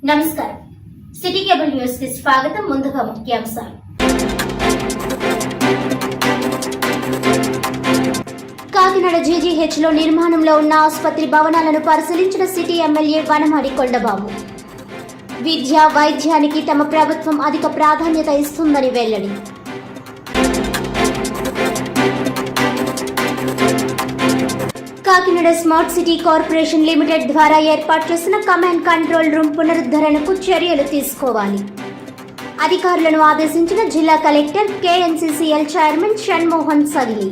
నమస్కారం. City cable news కి స్వాగతం. ముందుగా ముఖ్యాంశాలు. కాకినాడ జీజీహెచ్ లో నిర్మాణంలో ఉన్న ఆసుపత్రి భవనాలను పరిశీలించిన సిటీ ఎమ్మెల్యే వనమాడి కొండబాబు. విద్య, వైద్యానికి తమ ప్రభుత్వం అధిక ప్రాధాన్యత ఇస్తుందని వెల్లడి. Kakinada smart city corporation limited ద్వారా ఏర్పాటు చేసిన కమాండ్ కంట్రోల్ రూమ్ పునరుద్ధరణకు చర్యలు తీసుకోవాలి. అధికారులను ఆదేశించిన జిల్లా కలెక్టర్ కేఎన్సీసీఎల్ చైర్మన్ షణ్మోహన్ సగిలి.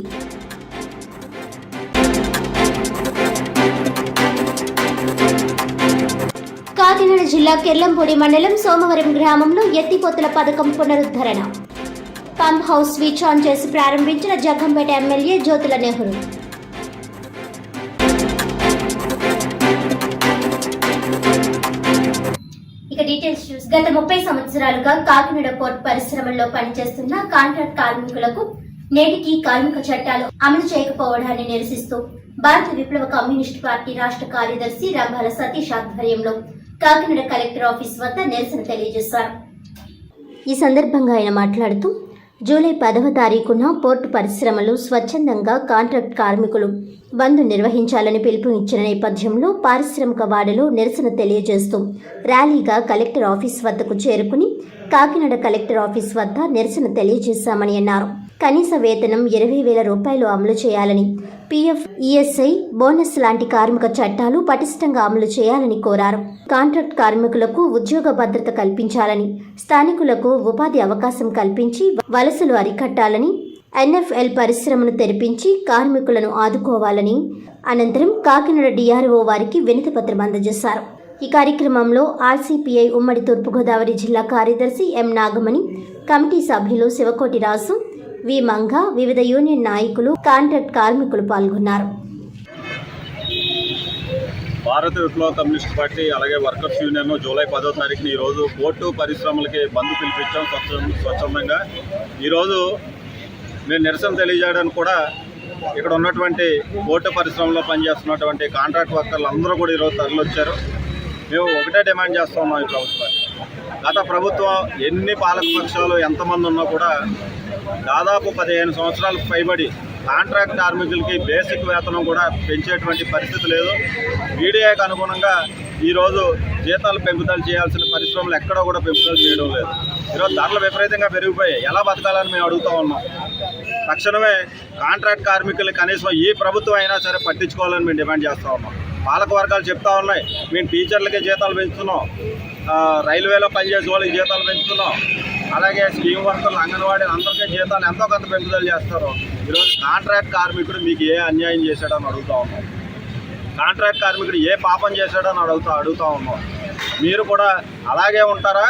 కాకినాడ జిల్లా కెర్లంపూడి మండలం సోమవరం గ్రామంలో ఎత్తిపోతల పథకం పునరుద్ధరణ. పంప్ హౌస్ స్విచ్ ఆన్ చేసి ప్రారంభించిన జగ్గంపేట ఎమ్మెల్యే జ్యోతుల నెహ్రూ. గత 30 సంవత్సరాలుగా కాకినాడ పోర్ట్ పరిశ్రమల్లో పనిచేస్తున్న కాంట్రాక్ట్ కార్మికులకు నేటికి కార్మిక చట్టాలు అమలు చేయకపోవడాన్ని నిరసిస్తూ భారత విప్లవ కమ్యూనిస్టు పార్టీ రాష్ట్ర కార్యదర్శి రంభాల సతీష్ ఆధ్వర్యంలో కాకినాడ కలెక్టర్ ఆఫీస్ వద్ద నిరసన తెలియజేశారు. ఈ సందర్భంగా ఆయన మాట్లాడుతూ జూలై 10వ తారీఖున పోర్టు పరిశ్రమలు స్వచ్ఛందంగా కాంట్రాక్ట్ కార్మికులు బంద్ నిర్వహించాలని పిలుపునిచ్చిన నేపథ్యంలో పారిశ్రామిక వాడలో నిరసన తెలియజేస్తూ ర్యాలీగా కలెక్టర్ ఆఫీస్ వద్దకు చేరుకుని కాకినాడ కలెక్టర్ ఆఫీస్ వద్ద నిరసన తెలియజేశామని అన్నారు. కనీస వేతనం 20,000 రూపాయలు అమలు చేయాలని, పీఎఫ్, ఈఎస్ఐ, బోనస్ లాంటి కార్మిక చట్టాలు పటిష్టంగా అమలు చేయాలని కోరారు. కాంట్రాక్ట్ కార్మికులకు ఉద్యోగ భద్రత కల్పించాలని, స్థానికులకు ఉపాధి అవకాశం కల్పించి వలసలు అరికట్టాలని, ఎన్ఎఫ్ఎల్ పరిశ్రమను తెరిపించి కార్మికులను ఆదుకోవాలని అనంతరం కాకినాడ డిఆర్ఓ వారికి వినతి పత్రం అందజేశారు. ఈ కార్యక్రమంలో ఆర్సీపీఐ ఉమ్మడి తూర్పుగోదావరి జిల్లా కార్యదర్శి ఎం నాగమణి, కమిటీ సభ్యులు శివకోటి రాసు, వి మంగ, వివిధ యూనియన్ నాయకులు, కాంట్రాక్ట్ కార్మికులు పాల్గొన్నారు. భారత విప్లవ కమ్యూనిస్ట్ పార్టీ అలాగే వర్కర్స్ యూనియన్ జూలై 10వ తారీఖున ఈరోజు పోర్టు పరిశ్రమలకి బంద్ పిలిపించాం స్వచ్ఛందంగా. ఈరోజు మేము నిరసన తెలియజేయడానికి కూడా ఇక్కడ ఉన్నటువంటి పోర్టు పరిశ్రమలో పనిచేస్తున్నటువంటి కాంట్రాక్ట్ వర్కర్లు అందరూ కూడా ఈరోజు తరలివచ్చారు. మేము ఒకటే డిమాండ్ చేస్తూ ఉన్నాం ఈ ప్రభుత్వాన్ని. గత ప్రభుత్వం ఎన్ని పాలక పక్షాలు ఎంతమంది ఉన్నా కూడా దాదాపు 15 సంవత్సరాలకు పైబడి కాంట్రాక్ట్ కార్మికులకి బేసిక్ వేతనం కూడా పెంచేటువంటి పరిస్థితి లేదు. వీడియోకి అనుగుణంగా ఈరోజు జీతాలు పెంపుదల చేయాల్సిన పరిశ్రమలు ఎక్కడో కూడా పెంపుదల చేయడం లేదు. ఈరోజు ధరలు విపరీతంగా పెరిగిపోయాయి. ఎలా బతకాలని మేము అడుగుతూ ఉన్నాం. తక్షణమే కాంట్రాక్ట్ కార్మికులు కనీసం ఈ ప్రభుత్వం అయినా సరే పట్టించుకోవాలని మేము డిమాండ్ చేస్తూ ఉన్నాం. పాలక వర్గాలు చెప్తా ఉన్నాయి, మేము టీచర్లకి జీతాలు పెంచుతున్నాం, రైల్వేలో పనిచేసే వాళ్ళకి జీతాలు పెంచుతున్నాం, అలాగే స్కీమ్ వర్కర్లు, అంగన్వాడీ అందరికీ జీతాలు ఎంతో కొంత పెంపుదల చేస్తారు. ఈరోజు కాంట్రాక్ట్ కార్మికుడు మీకు ఏ అన్యాయం చేశాడని అడుగుతూ ఉన్నాం. కాంట్రాక్ట్ కార్మికుడు ఏ పాపం చేశాడని అడుగుతూ ఉన్నాం. మీరు కూడా అలాగే ఉంటారా,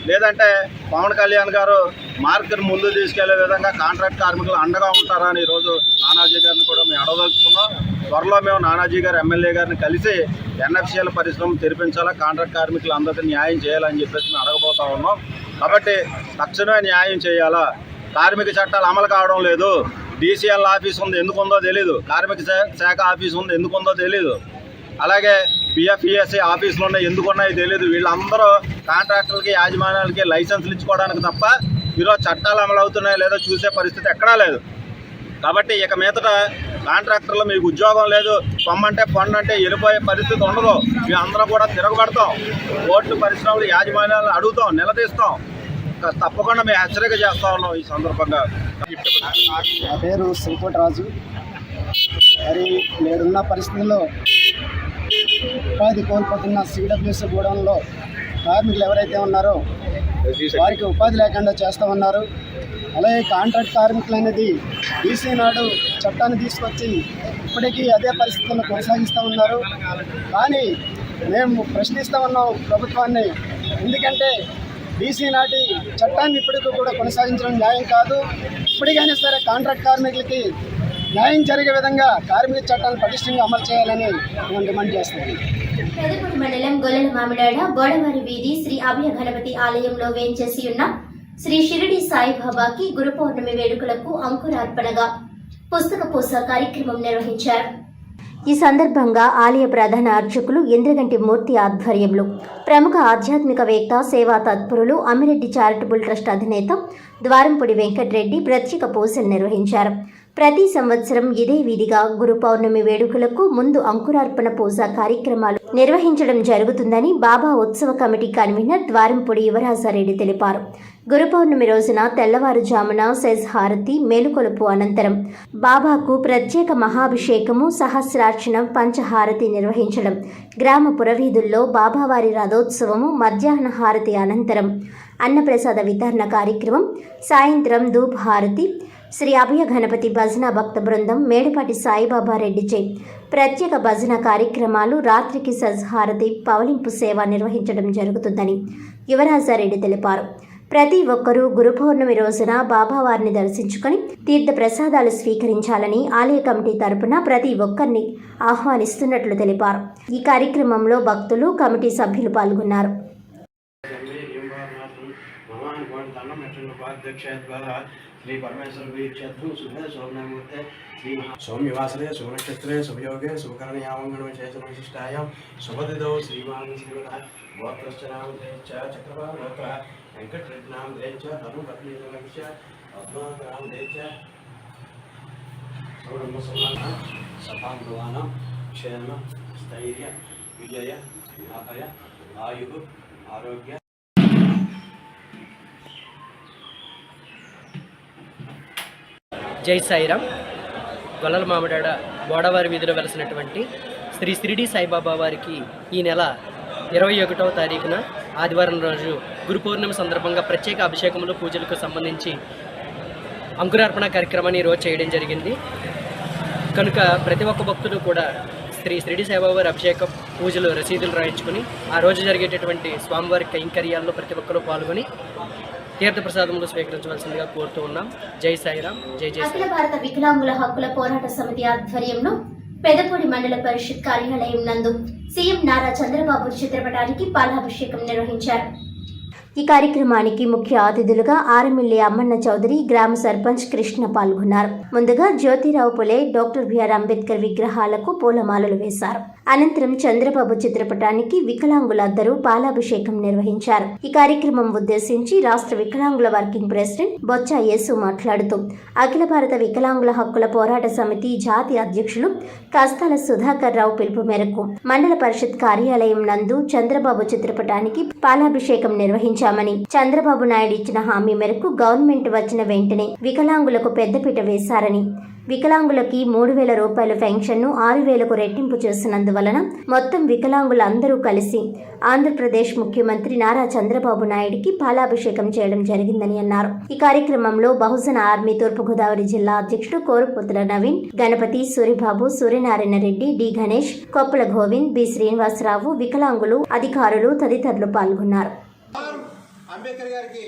లేదంటే పవన్ కళ్యాణ్ గారు మార్కెట్ ముందు తీసుకెళ్లే విధంగా కాంట్రాక్ట్ కార్మికులు అండగా ఉంటారా అని ఈరోజు నానాజీ గారిని కూడా మేము అడగదలుచుకున్నాం. త్వరలో మేము నానాజీ గారు ఎమ్మెల్యే గారిని కలిసి ఎన్ఎఫ్సీఎల్ పరిశ్రమ తెరిపించాలా, కాంట్రాక్ట్ కార్మికులు అందరికీ న్యాయం చేయాలని చెప్పేసి మేము అడగబోతా ఉన్నాం. కాబట్టి తక్షణమే న్యాయం చేయాలా. కార్మిక చట్టాలు అమలు కావడం లేదు. డీసీఎల్ ఆఫీస్ ఉంది, ఎందుకుందో తెలీదు. కార్మిక శాఖ ఆఫీస్ ఉంది, ఎందుకుందో తెలీదు. అలాగే పిఎఫ్ఈఎస్ఐ ఆఫీసులు ఉన్నాయి, ఎందుకున్నాయో తెలియదు. వీళ్ళందరూ కాంట్రాక్టర్లకి, యాజమాన్యాలకి లైసెన్సులు ఇచ్చుకోవడానికి తప్ప ఈరోజు చట్టాలు అమలు అవుతున్నాయో లేదో చూసే పరిస్థితి ఎక్కడా లేదు. కాబట్టి ఇక మీదట కాంట్రాక్టర్లు మీకు ఉద్యోగం లేదు, పొమ్మంటే పొండంటే వెళ్ళిపోయే పరిస్థితి ఉండదు. మేము అందరం కూడా తిరగబడతాం. పోర్టు పరిశ్రమలు యాజమాన్యాలను అడుగుతాం, నిలదీస్తాం. తప్పకుండా మేము హెచ్చరిక చేస్తా ఉన్నాం. ఈ సందర్భంగా నా పేరు శివకోటి రాజు. మరి నేడున్న పరిస్థితుల్లో ఉపాధి కోల్పోతున్న సిడబ్ల్యూసీ గూడెంలో కార్మికులు ఎవరైతే ఉన్నారో వారికి ఉపాధి లేకుండా చేస్తూ ఉన్నారు. అలాగే కాంట్రాక్ట్ కార్మికులు అనేది డీసీ నాడు చట్టాన్ని తీసుకొచ్చి ఇప్పటికీ అదే పరిస్థితులను కొనసాగిస్తూ ఉన్నారు. కానీ మేము ప్రశ్నిస్తూ ఉన్నాం ప్రభుత్వాన్ని. ఎందుకంటే డీసీ నాటి చట్టాన్ని ఇప్పటికీ కూడా కొనసాగించడం న్యాయం కాదు. ఇప్పటికైనా సరే కాంట్రాక్ట్ కార్మికులకి న్యాయం జరిగే విధంగా కార్మిక చట్టాలను పటిష్టంగా అమలు చేయాలని మేము డిమాండ్ చేస్తున్నాం. పెదపూడి మండలం గొల్లల మామిడాడ బోడవారి వీధి శ్రీ అభయ గణపతి ఆలయంలో వేంచేసి ఉన్న శ్రీ షిరిడి సాయిబాబాకి గురు పౌర్ణమి వేడుకలకు అంకురార్పణగా పుస్తక పూస కార్యక్రమం నిర్వహించారు. ఈ సందర్భంగా ఆలయ ప్రధాన అర్చకులు ఇంద్రగంటి మూర్తి ఆధ్వర్యంలో ప్రముఖ ఆధ్యాత్మికవేత్త సేవా తత్పరులు అమ్మిరెడ్డి చారిటబుల్ ట్రస్ట్ అధినేత ద్వారంపూడి వెంకటరెడ్డి ప్రత్యేక పూజలు నిర్వహించారు. ప్రతి సంవత్సరం ఇదే విధిగా గురు పౌర్ణమి వేడుకలకు ముందు అంకురార్పణ పూజ కార్యక్రమాలు నిర్వహించడం జరుగుతుందని బాబా ఉత్సవ కమిటీ కన్వీనర్ ద్వారంపూడి యువరాజారెడ్డి తెలిపారు. గురు పౌర్ణమి రోజున తెల్లవారుజామున సెజ్ హారతి మేలుకొలుపు అనంతరం బాబాకు ప్రత్యేక మహాభిషేకము సహస్రార్చన పంచహారతి నిర్వహించడం, గ్రామ పురవీధుల్లో బాబావారి రథోత్సవము, మధ్యాహ్న హారతి అనంతరం అన్నప్రసాద వితరణ కార్యక్రమం, సాయంత్రం ధూప్ హారతి, శ్రీ అభయ గణపతి భజన భక్త బృందం, మేడపాటి సాయిబాబా రెడ్డిచే ప్రత్యేక భజన కార్యక్రమాలు, రాత్రికి సజ్హారతి పవలింపు సేవ నిర్వహించడం జరుగుతుందని యువరాజారెడ్డి తెలిపారు. ప్రతి ఒక్కరూ గురు పౌర్ణమి రోజున బాబావారిని దర్శించుకొని తీర్థ ప్రసాదాలు స్వీకరించాలని ఆలయ కమిటీ తరపున ప్రతి ఒక్కరిని ఆహ్వానిస్తున్నట్లు తెలిపారు. ఈ కార్యక్రమంలో భక్తులు, కమిటీ సభ్యులు పాల్గొన్నారు. श्री परमेश्वर वीक्षु शुभे शोभनमूर्ते श्री सौम्यवासरे शुभनक्षत्रे शुभयोगे शुभकरणयामंगण विशेषविशिष्टायां शुभदिदौ श्रीमान श्रीवरः गोत्रश्चनामधेच चक्रवालोकः वेंकटरत्नामधेच धनुपत्नीलक्ष्य पद्माकरामधेच सौरभसमानः सभागवानां क्षेम स्थैर्य विजय अभय आयुः आरोग्य. జై సాయిరామ్. గొల్లల మామిడాడ బోడవారి వీధిలో వెలసినటువంటి శ్రీ షిరిడి సాయిబాబా వారికి ఈ నెల 21వ తారీఖున ఆదివారం రోజు గురు పౌర్ణమి సందర్భంగా ప్రత్యేక అభిషేకములు, పూజలకు సంబంధించి అంకురార్పణ కార్యక్రమాన్ని ఈరోజు చేయడం జరిగింది. కనుక ప్రతి ఒక్క భక్తుడు కూడా శ్రీ షిరిడి సాయిబాబా వారి అభిషేక పూజలు రసీదులు రాయించుకుని ఆ రోజు జరిగేటటువంటి స్వామివారి కైంకర్యాల్లో ప్రతి ఒక్కరూ పాల్గొని తీర్థ ప్రసాదములు స్వీకరించవలసిందిగా కోరుతూ ఉన్నాం. జై సాయిరామ్. జై జై. అఖిల భారత వికలాంగుల హక్కుల పోరాట సమితి ఆధ్వర్యంలో పెదపూడి మండల పరిషత్ కార్యాలయం నందు సీఎం నారా చంద్రబాబు చిత్రపటానికి పాలాభిషేకం నిర్వహించారు. ఈ కార్యక్రమానికి ముఖ్య అతిథులుగా ఆరమిల్లి అమ్మన్న చౌదరి, గ్రామ సర్పంచ్ కృష్ణ పాల్గొన్నారు. ముందుగా జ్యోతిరావు పులే, డాక్టర్ బిఆర్ అంబేద్కర్ విగ్రహాలకు పూలమాలలు వేశారు. అనంతరం చంద్రబాబు చిత్రపటానికి వికలాంగులందరూ పాలాభిషేకం నిర్వహించారు. ఈ కార్యక్రమం ఉద్దేశించి రాష్ట్ర వికలాంగుల వర్కింగ్ ప్రెసిడెంట్ బొత్స యేసు మాట్లాడుతూ అఖిల భారత వికలాంగుల హక్కుల పోరాట సమితి జాతీయ అధ్యక్షులు కస్తాల సుధాకర్ రావు పిలుపు మేరకు మండల పరిషత్ కార్యాలయం నందు చంద్రబాబు చిత్రపటానికి పాలాభిషేకం నిర్వహించారు. చంద్రబాబు నాయుడు ఇచ్చిన హామీ మేరకు గవర్నమెంట్ వచ్చిన వెంటనే వికలాంగులకు పెద్దపీట వేశారని, వికలాంగులకి 3,000 రూపాయల పెన్షన్ను 6,000కు రెట్టింపు చేసినందువలన మొత్తం వికలాంగులందరూ కలిసి ఆంధ్రప్రదేశ్ ముఖ్యమంత్రి నారా చంద్రబాబు నాయుడికి పాలాభిషేకం చేయడం జరిగిందని అన్నారు. ఈ కార్యక్రమంలో బహుజన ఆర్మీ తూర్పుగోదావరి జిల్లా అధ్యక్షుడు కోరుపుత్ర నవీన్, గణపతి, సూరిబాబు, సూర్యనారాయణ రెడ్డి, డి గణేష్, కొప్పుల గోవింద్, బి శ్రీనివాసరావు, వికలాంగులు, అధికారులు తదితరులు పాల్గొన్నారు. అంబేద్కర్ గారికి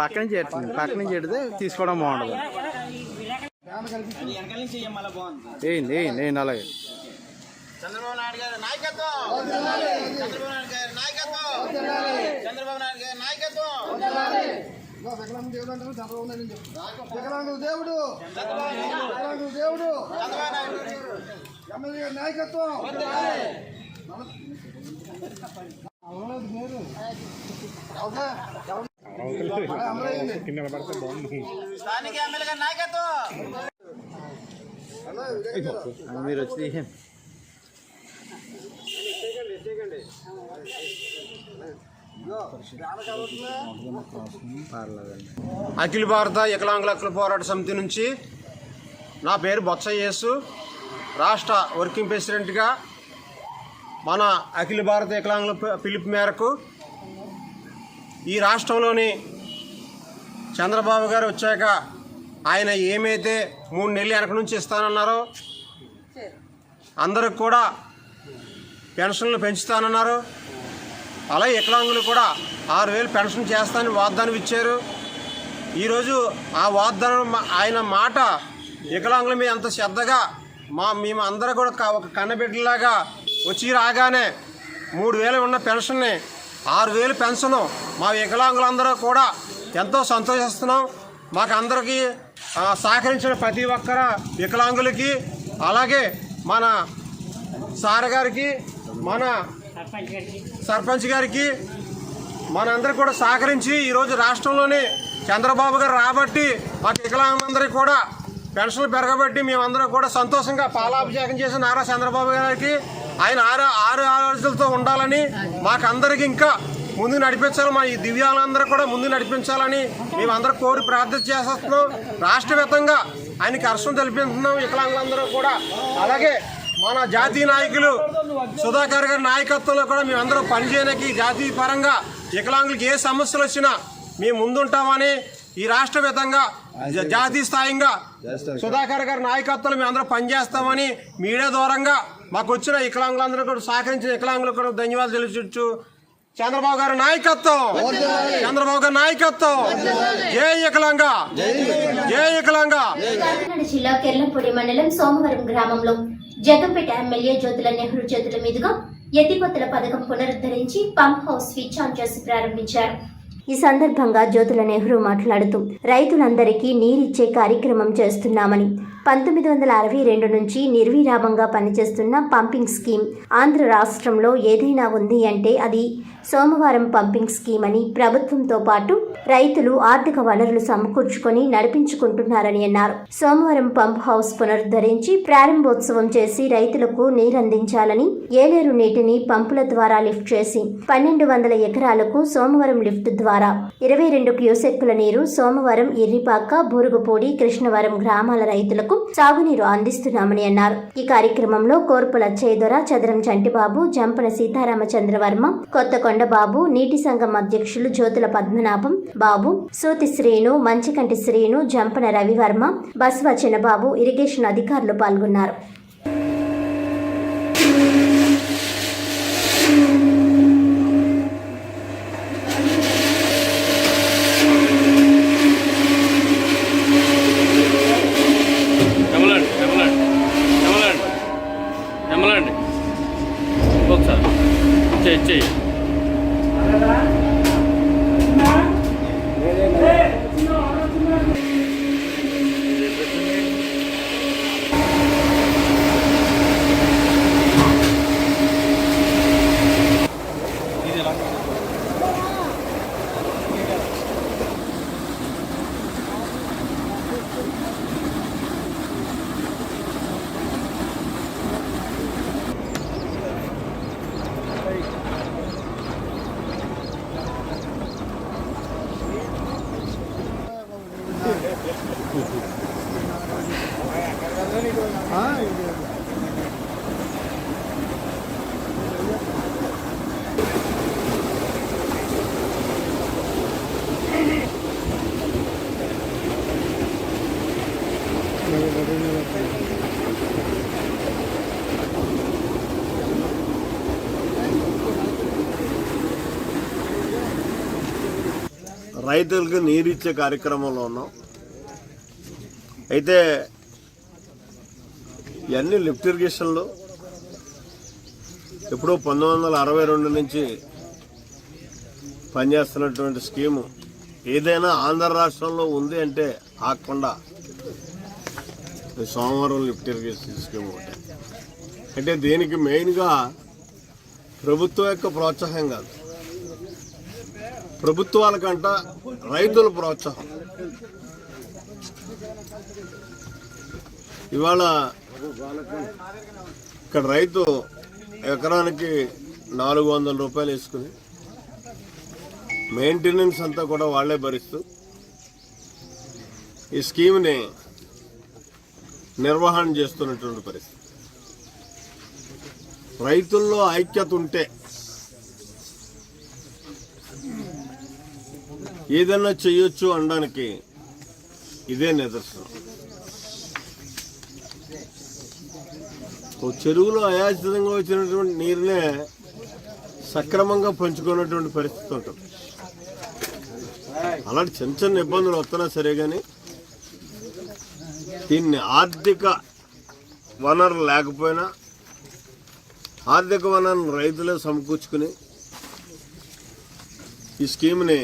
పక్కన చేడితే తీసుకోవడం బాగుంటుంది. నేను అలాగే చంద్రబాబు నాయుడు గారి నాయకత్వం, చంద్రబాబు నాయుడు గారి నాయకత్వం, చంద్రబాబు నాయుడు గారి నాయకత్వం. వికలాంగుల దేవుడు, వికలాంగుల దేవుడు, ఎమ్మెల్యే గారి నాయకత్వం. స్థానిక ఎమ్మెల్యే గారి నాయకత్వం. మీరు వచ్చి అఖిల భారత వికలాంగుల హక్కుల పోరాట సమితి నుంచి నా పేరు బొత్స యేసు, రాష్ట్ర వర్కింగ్ ప్రెసిడెంట్గా మన అఖిల భారత వికలాంగుల పిలుపు మేరకు ఈ రాష్ట్రంలోని చంద్రబాబు గారు వచ్చాక ఆయన ఏమైతే 3 నెలలు వెనక నుంచి ఇస్తానన్నారో, అందరికి కూడా పెన్షన్లు పెంచుతానన్నారు, అలాగే వికలాంగులు కూడా 6,000 పెన్షన్ చేస్తానని వాగ్దానం ఇచ్చారు. ఈరోజు ఆ వాగ్దానం ఆయన మాట వికలాంగుల మీద ఎంత శ్రద్ధగా మేము అందరూ కూడా ఒక కన్నబిడ్డలాగా వచ్చి రాగానే 3,000 ఉన్న పెన్షన్ని 6,000 పెన్షను మా వికలాంగులందరూ కూడా ఎంతో సంతోషిస్తున్నాం. మాకు అందరికీ సహకరించిన ప్రతి ఒక్కరు వికలాంగులకి, అలాగే మన సార్ గారికి, మన సర్పంచ్ గారికి, మనందరూ కూడా సహకరించి ఈరోజు రాష్ట్రంలోని చంద్రబాబు గారు రాబట్టి మాకు వికలాంగులందరికీ కూడా పెన్షన్లు పెరగబట్టి మేమందరం కూడా సంతోషంగా పాలాభిషేకం చేసిన నారా చంద్రబాబు గారికి ఆయన ఆరు ఆలోచనలతో ఉండాలని, మాకందరికి ఇంకా ముందు నడిపించాలి, మా ఈ దివ్యాంగులందరూ కూడా ముందు నడిపించాలని మేమందరం కోరి ప్రార్థన చేస్తున్నాం. రాష్ట్ర వ్యాప్తంగా ఆయనకి హర్షం తెలిపిస్తున్నాం వికలాంగులందరూ కూడా. అలాగే మన జాతీయ నాయకులు సుధాకర్ గారి నాయకత్వంలో కూడా మేమందరం పనిచేయడానికి జాతీయ పరంగా వికలాంగులకు ఏ సమస్యలు వచ్చినా మేము ముందుంటామని ఈ రాష్ట్ర వ్యాప్తంగా జాతీయ స్థాయిగా సుధాకర్ గారి నాయకత్వంలో మేము అందరం పనిచేస్తామని మీడియా ద్వారంగా మాకు వచ్చిన వికలాంగులందరూ కూడా సహకరించిన వికలాంగులకు కూడా ధన్యవాదాలు తెలుసు. చంద్రబాబు గారి నాయకత్వం, చంద్రబాబు గారి నాయకత్వం. జై వికలాంగ, జై వికలాంగ. కాకినాడ జిల్లా కెర్లంపూడి మండలం సోమవరం గ్రామంలో జగంపేట ఎమ్మెల్యే జ్యోతుల నెహ్రూ చేతుల మీదుగా ఎత్తిపోతల పథకం పునరుద్ధరించి పంప్ హౌస్ స్విచ్ ఆన్ చేసి ప్రారంభించారు. ఈ సందర్భంగా జ్యోతుల నెహ్రూ మాట్లాడుతూ రైతులందరికీ నీరిచ్చే కార్యక్రమం చేస్తున్నామని, 1962 నుంచి నిర్విరామంగా పనిచేస్తున్న పంపింగ్ స్కీమ్ ఆంధ్ర రాష్ట్రంలో ఏదైనా ఉంది అంటే అది సోమవారం పంపింగ్ స్కీమ్ అని, ప్రభుత్వంతో పాటు రైతులు ఆర్థిక వనరులు సమకూర్చుకొని నడిపించుకుంటున్నారని అన్నారు. సోమవారం పంప్ హౌస్ పునరుద్ధరించి ప్రారంభోత్సవం చేసి రైతులకు నీరందించాలని, ఏలేరు నీటిని పంపుల ద్వారా లిఫ్ట్ చేసి 1,200 ఎకరాలకు సోమవారం లిఫ్ట్ ద్వారా 22 క్యూసెక్కుల నీరు సోమవారం ఇర్రిపాక, బూరుగుపూడి, కృష్ణవరం గ్రామాల రైతులకు సాగునీరు అందిస్తున్నామని అన్నారు. ఈ కార్యక్రమంలో కోర్పుల చేదొర, చదరం చంటిబాబు, జంపన సీతారామచంద్రవర్మ, కొత్తకొండబాబు, నీటి సంఘం అధ్యక్షులు జ్యోతుల పద్మనాభం బాబు, సూతి శ్రీను, మంచికంటి శ్రీను, జంపన రవివర్మ, బస్వ చిన్నబాబు, ఇరిగేషన్ అధికారులు పాల్గొన్నారు. చెయ్యి రైతులకు నీరిచ్చే కార్యక్రమంలో ఉన్నాం. అయితే ఇవన్నీ లిఫ్ట్ ఇరిగేషన్లు ఎప్పుడో 1962 నుంచి పనిచేస్తున్నటువంటి స్కీము ఏదైనా ఆంధ్ర రాష్ట్రంలో ఉంది అంటే ఆగకుండా సోమవారం లిఫ్ట్ ఇరిగేషన్ స్కీమ్ ఒకటి. అంటే దీనికి మెయిన్గా ప్రభుత్వం యొక్క ప్రోత్సాహం కాదు, ప్రభుత్వాల కంట రైతుల ప్రోత్సాహం. ఇవాళ ఇక్కడ రైతు ఎకరానికి 400 రూపాయలు వేసుకుని మెయింటెనెన్స్ అంతా కూడా వాళ్లే భరిస్తూ ఈ స్కీమ్ని నిర్వహణ చేస్తున్నటువంటి పరిస్థితి. రైతుల్లో ఐక్యత ఉంటే ఏదన్నా చేయొచ్చు అనడానికి ఇదే నిదర్శనం. చెరువులో అయాచితంగా వచ్చినటువంటి నీరునే సక్రమంగా పంచుకున్నటువంటి పరిస్థితి ఉంటుంది. అలాంటి చిన్న చిన్న ఇబ్బందులు వస్తున్నా సరే కానీ దీన్ని ఆర్థిక వనరు లేకపోయినా ఆర్థిక వనరులను రైతులే సమకూర్చుకుని ఈ స్కీమ్ని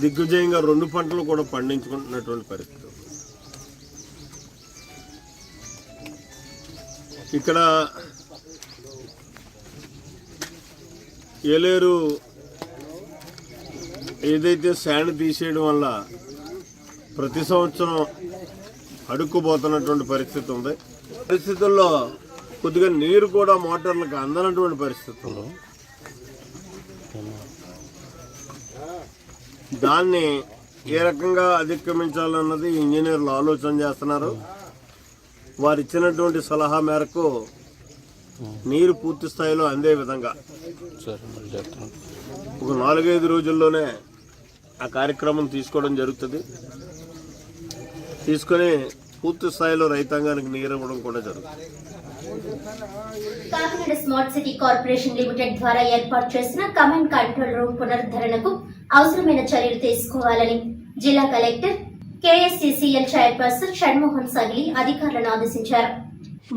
దిగ్విజయంగా 2 పంటలు కూడా పండించుకుంటున్నటువంటి పరిస్థితి. ఇక్కడ ఏలేరు ఏదైతే శాండ్ తీసేయడం వల్ల ప్రతి సంవత్సరం అడుక్కుపోతున్నటువంటి పరిస్థితి ఉంది. పరిస్థితుల్లో కొద్దిగా నీరు కూడా మోటార్లకు అందనటువంటి పరిస్థితుల్లో దాన్ని ఏ రకంగా అధిగమించాలన్నది ఇంజనీర్లు ఆలోచన చేస్తున్నారు. వారు ఇచ్చినటువంటి సలహా మేరకు నీరు పూర్తి స్థాయిలో అందే విధంగా ఒక 4-5 రోజుల్లోనే ఆ కార్యక్రమం తీసుకోవడం జరుగుతుంది. తీసుకొని పూర్తి స్థాయిలో రైతాంగానికి నీరు ఇవ్వడం కూడా జరుగుతుంది. Kakinada smart city corporation limited ద్వారా ఏర్పాటు చేసిన కమాండ్ కంట్రోల్ రూమ్ పునరుద్ధరణకు అవసరమైన చర్యలు తీసుకోవాలని జిల్లా కలెక్టర్ కేఎస్సీసీఎల్ చైర్పర్సన్ షణ్మోహన్ సగిలి అధికారులను ఆదేశించారు.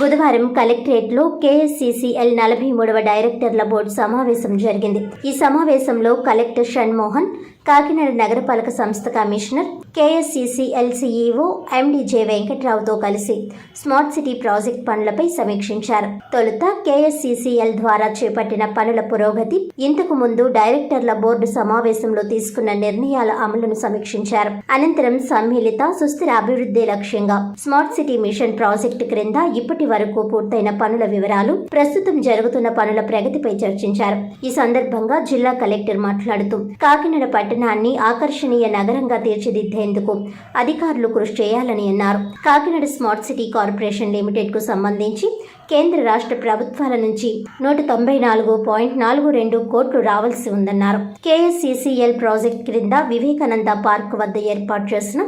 బుధవారం కలెక్టరేట్ లో కేఎస్సీసీఎల్ 43వ డైరెక్టర్ల బోర్డు సమావేశం జరిగింది. ఈ సమావేశంలో కలెక్టర్ షణ్మోహన్, కాకినాడ నగరపాలక సంస్థ కమిషనర్, కేఎస్సీసీఎల్ సీఈఓ ఎండీజే వెంకట్రావుతో కలిసి స్మార్ట్ సిటీ ప్రాజెక్ట్ పనులపై సమీక్షించారు. తొలుత కేఎస్సీసీఎల్ ద్వారా చేపట్టిన పనుల పురోగతి, ఇంతకు ముందు డైరెక్టర్ల బోర్డు సమావేశంలో తీసుకున్న నిర్ణయాల అమలును సమీక్షించారు. అనంతరం సమ్మిళిత సుస్థిర అభివృద్ధి లక్ష్యంగా స్మార్ట్ సిటీ మిషన్ ప్రాజెక్టు క్రింద ఇప్పటి వరకు పూర్తయిన పనుల వివరాలు, ప్రస్తుతం జరుగుతున్న పనుల ప్రగతిపై చర్చించారు. ఈ సందర్భంగా జిల్లా కలెక్టర్ మాట్లాడుతూ కాకినాడ పట్టణాన్ని ఆకర్షణీయ నగరంగా తీర్చిదిద్దేందుకు అధికారులు కృషి చేయాలని అన్నారు. Kakinada smart city corporation limited కు సంబంధించి కేంద్ర రాష్ట్ర ప్రభుత్వాల నుంచి 194.42 కోట్లు రావాల్సి ఉందన్నారు. కేఎస్సీసీఎల్ ప్రాజెక్ట్ క్రింద వివేకానంద పార్క్ వద్ద ఏర్పాటు చేసిన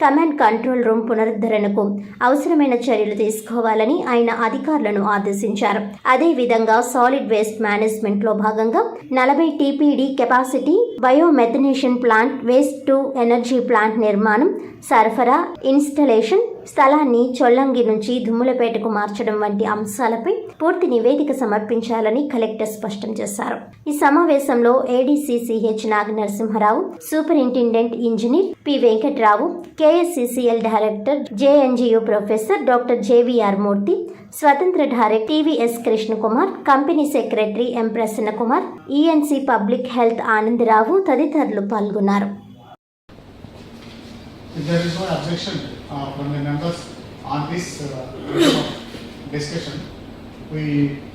కమాండ్ కంట్రోల్ రూమ్ పునరుద్ధరణకు అవసరమైన చర్యలు తీసుకోవాలని ఆయన అధికారులను ఆదేశించారు. అదేవిధంగా సాలిడ్ వేస్ట్ మేనేజ్మెంట్ లో భాగంగా 40 TPD capacity biomethanation plant, waste to energy plant నిర్మాణం, సరఫరా, ఇన్స్టలేషన్, స్థలాన్ని చొల్లంగి నుంచి దుమ్ములపేటకు మార్చడం వంటి అంశాలపై పూర్తి నివేదిక సమర్పించాలని కలెక్టర్ స్పష్టం చేశారు. ఈ సమావేశంలో ADC CH Naganarasimharao, superintendent engineer P Venkatrao, KSCCL director JNTU professor doctor JVR Murthy, స్వతంత్ర director TVS Krishnakumar, company secretary M Prasanna Kumar, ENC public health Anandarao తదితరులు పాల్గొన్నారు. If there is no objection from the members on this discussion, we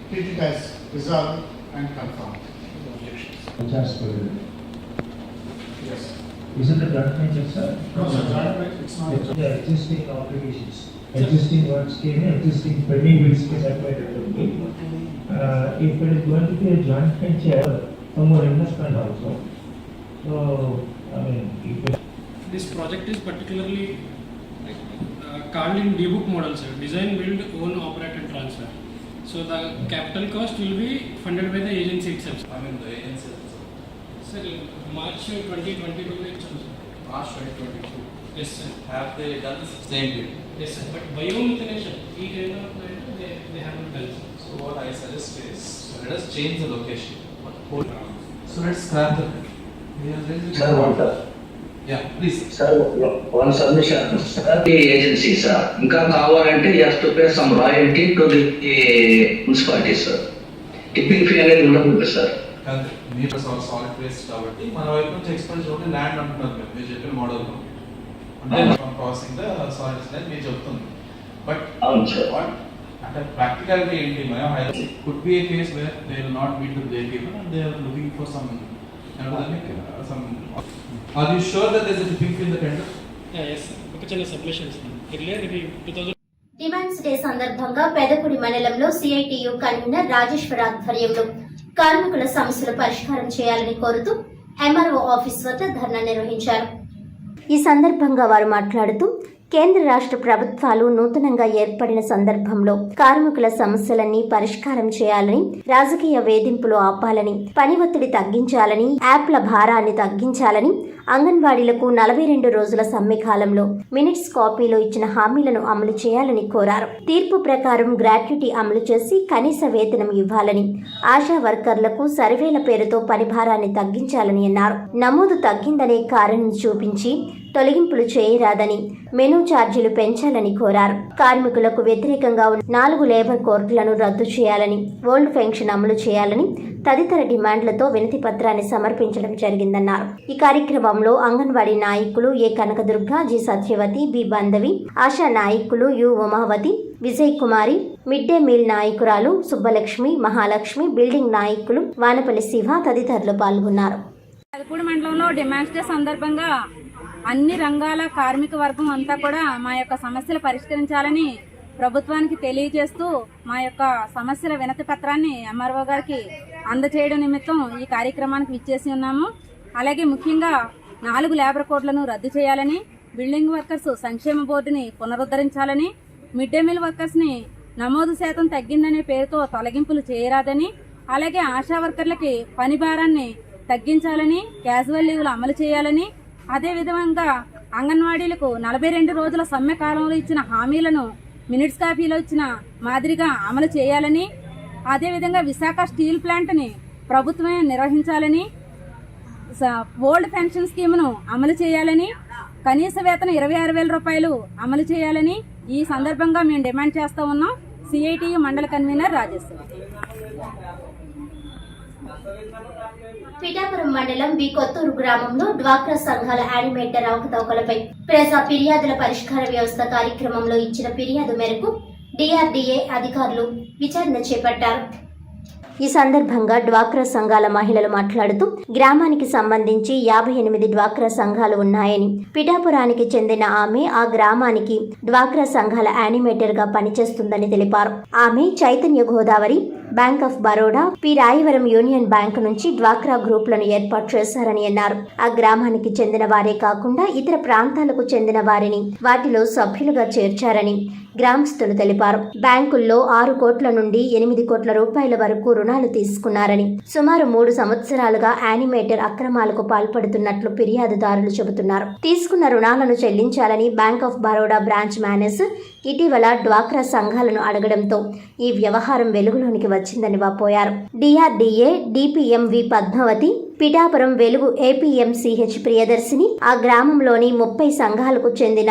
treat it as resolved and confirmed. Yes. Isn't the joint venture, sir? No, sir, joint venture, it's not. The existing obligations, existing work scheme, existing pending bills is separated. If it is going to be a joint venture, some more investment also. So, I mean, if it This project is particularly called in D-book model, sir. Design, build, own, operate and transfer. So the capital cost will be funded by the agency itself. I mean the agency. Sir, March 2022. March 2022. Yes, sir. Have they done the same deal? Yes, sir. But biomethanation, they haven't done. So what I suggest is, let us change the location. So let's scrap the. Sir, what? Yeah, please. Sir, one submission. Sir, the agency, sir. Inka kavalante, you have to pay some royalty to the municipality, sir. Tipping fee అనేది ఉండదు, sir. మీరు solid waste కాబట్టి మన వైపు నుంచి expense only land అంటున్నారు మీరు చెప్పిన మోడల్లో అంటే ప్రాసెసింగ్ ద సాలిడ్స్ అనేది మీరు చెప్తుంది బట్ వాట్ అంటే ప్రాక్టికాలిటీ ఏంటి could be a case where they will not meet with their people and they are looking for some are you sure that there is a tipping fee in the tender? Yes, sir. ఒక చిన్న submission earlier ఇది 2000 demands day సందర్భంగా పెదపూడి మండలంలో CITU convener Rajeshwara ఆధ్వర్యంలో కార్మికుల సమస్యలు పరిష్కారం చేయాలని కోరుతూ ఎంఆర్ఓ ఆఫీస్ వద్ద ధర్నా నిర్వహించారు. ఈ సందర్భంగా వారు మాట్లాడుతూ కేంద్ర రాష్ట్ర ప్రభుత్వాలు నూతనంగా ఏర్పడిన సందర్భంలో కార్మికుల సమస్యలన్నీ పరిష్కారం చేయాలని, రాజకీయ వేధింపులు ఆపాలని, పని ఒత్తిడి తగ్గించాలని, యాప్ల భారాన్ని తగ్గించాలని, అంగన్వాడీలకు 42 రోజుల సమ్మె కాలంలో మినిట్స్ కాపీలో ఇచ్చిన హామీలను అమలు చేయాలని కోరారు. తీర్పు ప్రకారం గ్రాట్యుటీ అమలు చేసి కనీస వేతనం ఇవ్వాలని, ఆశా వర్కర్లకు సర్వేల పేరుతో పని భారాన్ని తగ్గించాలని అన్నారు. నమోదు తగ్గిందనే కారణం చూపించి తొలగింపులు చేయరాదని, మెనూ ఛార్జీలు పెంచాలని కోరారు. కార్మికులకు వ్యతిరేకంగా ఉన్న 4 లేబర్ కోర్టులను రద్దు చేయాలని, ఓల్డ్ పెన్షన్ అమలు చేయాలని తదితర డిమాండ్లతో వినతి పత్రాన్ని సమర్పించడం జరిగిందన్నారు. ఈ కార్యక్రమంలో అంగన్వాడీ నాయకులు A Kanakadurga, G Satyavati, B Bandavi, Asha నాయకులు U Umavati, Vijay Kumari, mid day meal నాయకురాలు సుబ్బలక్ష్మి, మహాలక్ష్మి, బిల్డింగ్ నాయకులు వానపల్లి శివ తదితరులు పాల్గొన్నారు. మండలంలో డిమాండ్స్ డే సందర్భంగా అన్ని రంగాల కార్మిక వర్గం అంతా కూడా మా యొక్క సమస్యలు పరిష్కరించాలని ప్రభుత్వానికి తెలియజేస్తూ మా యొక్క సమస్యల వినతి పత్రాన్ని ఎంఆర్ఓ గారికి అందజేయడం నిమిత్తం ఈ కార్యక్రమానికి విచ్చేసి ఉన్నాము. అలాగే ముఖ్యంగా 4 లేబర్ కోడ్లను రద్దు చేయాలని, బిల్డింగ్ వర్కర్స్ సంక్షేమ బోర్డుని పునరుద్ధరించాలని, మిడ్ డే మీల్ వర్కర్స్ని నమోదు శాతం తగ్గిందనే పేరుతో తొలగింపులు చేయరాదని, అలాగే ఆశా వర్కర్లకి పని భారాన్ని తగ్గించాలని, క్యాజువల్ లీవ్లు అమలు చేయాలని, అదేవిధంగా అంగన్వాడీలకు 42 రోజుల సమ్మె కాలంలో ఇచ్చిన హామీలను మినిట్స్ కాపీలో ఇచ్చిన మాదిరిగా అమలు చేయాలని, అదేవిధంగా విశాఖ స్టీల్ ప్లాంట్ని ప్రభుత్వమే నిర్వహించాలని, ఓల్డ్ పెన్షన్ స్కీమ్ను అమలు చేయాలని, కనీస వేతనం 26,000 రూపాయలు అమలు చేయాలని ఈ సందర్భంగా మేము డిమాండ్ చేస్తూ ఉన్నాం. సిఐటియు మండల కన్వీనర్ రాజేశ్వరి. పిఠాపురం మండలం బి కొత్తూరు గ్రామంలో డ్వాక్రా సంఘాల యానిమేటర్ అవకతవకలపై ప్రజా ఫిర్యాదుల పరిష్కార వ్యవస్థ కార్యక్రమంలో ఇచ్చిన ఫిర్యాదు మేరకు డిఆర్డీఏ అధికారులు విచారణ చేపట్టారు. ఈ సందర్భంగా డ్వాక్రా సంఘాల మహిళలు మాట్లాడుతూ గ్రామానికి సంబంధించి 58 డ్వాక్రా సంఘాలు ఉన్నాయని, పిఠాపురానికి చెందిన ఆమె ఆ గ్రామానికి డ్వాక్రా సంఘాల యానిమేటర్ గా పనిచేస్తుందని తెలిపారు. ఆమె Chaitanya Godavari, bank of Baroda, P Rayavaram union bank నుంచి డ్వాక్రా గ్రూపులను ఏర్పాటు చేశారని అన్నారు. ఆ గ్రామానికి చెందిన వారే కాకుండా ఇతర ప్రాంతాలకు చెందిన వారిని వాటిలో సభ్యులుగా చేర్చారని గ్రామస్తులు తెలిపారు. బ్యాంకుల్లో 6 కోట్ల నుండి 8 కోట్ల రూపాయల వరకు రుణాలు తీసుకున్నారని, సుమారు 3 సంవత్సరాలుగా యానిమేటర్ అక్రమాలకు పాల్పడుతున్నట్లు ఫిర్యాదుదారులు చెబుతున్నారు. తీసుకున్న రుణాలను చెల్లించాలని bank of Baroda branch manager ఇటీవల డ్వాక్రా సంఘాలను అడగడంతో ఈ వ్యవహారం వెలుగులోనికి వచ్చిందని వాపోయారు. డిఆర్డీఏ డిపిఎంవి పద్మావతి, పిఠాపురం వెలుగు ఏపీఎంసీహెచ్ ప్రియదర్శిని ఆ గ్రామంలోని 30 సంఘాలకు చెందిన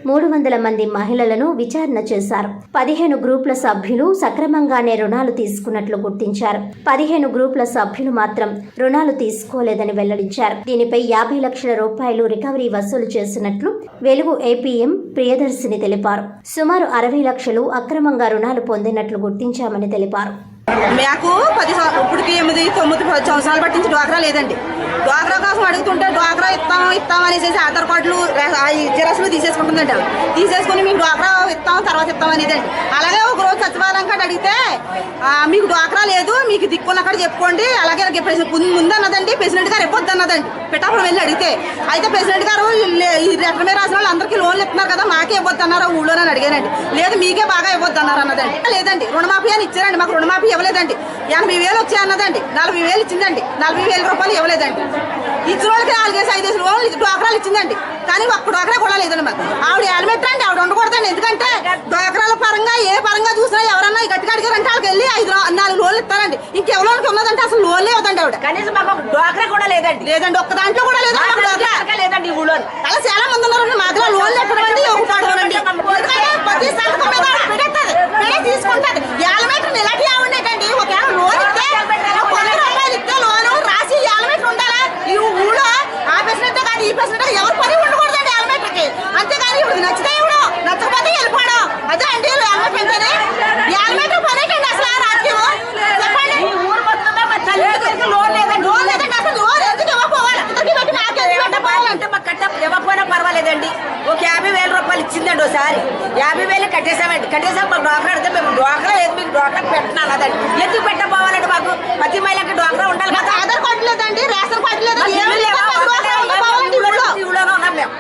300 మంది మహిళలను విచారణ చేశారు. 15 గ్రూపుల సభ్యులు సక్రమంగానే రుణాలు తీసుకున్నట్లు గుర్తించారు. 15 గ్రూపుల సభ్యులు మాత్రం రుణాలు తీసుకోలేదని వెల్లడించారు. దీనిపై 50 లక్షల రూపాయలు రికవరీ వసూలు చేసినట్లు వెలుగు ఏపీఎం ప్రియదర్శిని తెలిపారు. సుమారు 60 లక్షలు అక్రమంగా రుణాలు పొందినట్లు గుర్తించామని తెలిపారు. మాకు 8-9 సంవత్సరాలు పట్టించి డ్వాక్రా లేదండి. డ్వాక్రా కోసం అడుగుతుంటే డ్వాక్రా ఇస్తామనేసి ఆధార్ కార్డులు జిరాక్స్లు తీసేసుకుంటుందండి. తీసేసుకుని మీకు డ్వాక్రా తర్వాత ఇస్తామనేదండి. అలాగే ఒక రోజు సచివాలయం కాడ అడిగితే మీకు డ్వాక్రా లేదు, మీకు దిక్కున్నక్కడ చెప్పుకోండి, అలాగే ముందు అన్నదండి. ప్రెసిడెంట్ గారు ఇవ్వద్దు అన్నదండి. పిఠాపురం వెళ్ళి అడిగితే అయితే ప్రెసిడెంట్ గారు ఈ లెటర్ మీద రాసిన వాళ్ళు అందరికీ లోన్లు ఇస్తున్నారు కదా, మాకే ఇవ్వద్దు అన్నారు ఊళ్ళోనని అడిగానండి. లేదు మీకే బాగా ఇవ్వద్దు అన్నారు అన్నదండి. లేదండి రుణమాఫీ అని ఇచ్చారండి, మాకు రుణమాఫీ ఇవ్వలేదండి. 80,000 వచ్చాయి అన్నదండి. 40,000 ఇచ్చిందండి. 40,000 రూపాయలు ఇవ్వలేదండి. ఇచ్చిన వాళ్ళకి 4-5 లోన్లు డ్వాక్రాలు ఇచ్చిందండి. కానీ ఒక్క డ్వాక్రా కూడా లేదండి. మాకు ఆవిడ యానిమేటర్ అండి, ఆవిడ ఉండకూడదండి. ఎందుకంటే డ్వాక్రాల పరంగా ఏ పరంగా చూసినా ఎవరన్నా గట్టిగా అడిగారంటే వాళ్ళకి వెళ్ళి 5-4 లోన్లు ఇస్తారండి. ఇంకెవరికి ఉన్నదంటే అసలు లోన్లే అవుతండి ఆవిడ. కనీసం మాకు డ్వాక్రా కూడా లేదండి. లేదండి ఒక్క దాంట్లో కూడా లేదండి. ఊళ్ళో అలా చాలా మంది ఉన్నారండి. మాకు లోన్లు ఎక్కడండి ఒకటాడుకోనండి. ప్రతి సంతకం మీద తీసుకుంటారు. యానిమేటర్ ఇలాంటి ఉండేటండి. ఒకవేళ లోన్ ఇస్తే 100 రూపాయలు ఇస్తే లోను రాసి యానిమేటర్ ఉండాలా? ఈ ఊళ్ళో ఆ ప్రెసిడెంట్ కానీ ఈ ప్రెసిడెంట్ ఎవరు పని ఉండకూడదండి యానిమేటర్కి. అంతేగాని ఇప్పుడు నచ్చితే ఇప్పుడు నచ్చకపోతే వెళ్ళిపోవడం అదే అండి యానిమేటర్ అంటేనే. యానిమేటర్ పని ఏంటండి అసలు రాజకీయం చెప్పండి. ఊరు మొత్తం లోన్ లేదండి. లోన్ లేదండి అసలు లోన్ ఎందుకు ఇవ్వకపోవాలి? అంటే మాకు కట్ట ఇవ్వకపోయినా పర్వాలేదండి. ఒక 50,000 రూపాయలు ఇచ్చిందండి. ఒకసారి 50,000 కట్టేసామండి. కట్టేసాం మాకు డ్వాక్రా అడితే మేము డ్వాక్రా లేదు, మీకు డ్వాక్రా పెట్టినాను అదండి. ఎందుకు పెట్టపోవాలంటే మాకు ప్రతి మహిళకి డ్వాక్రా ఉండాలి. మాకు ఆధార్ కార్డు లేదండి, రేషన్ కార్డు లేదు, ఊళ్ళోనే ఉన్నాం మేము.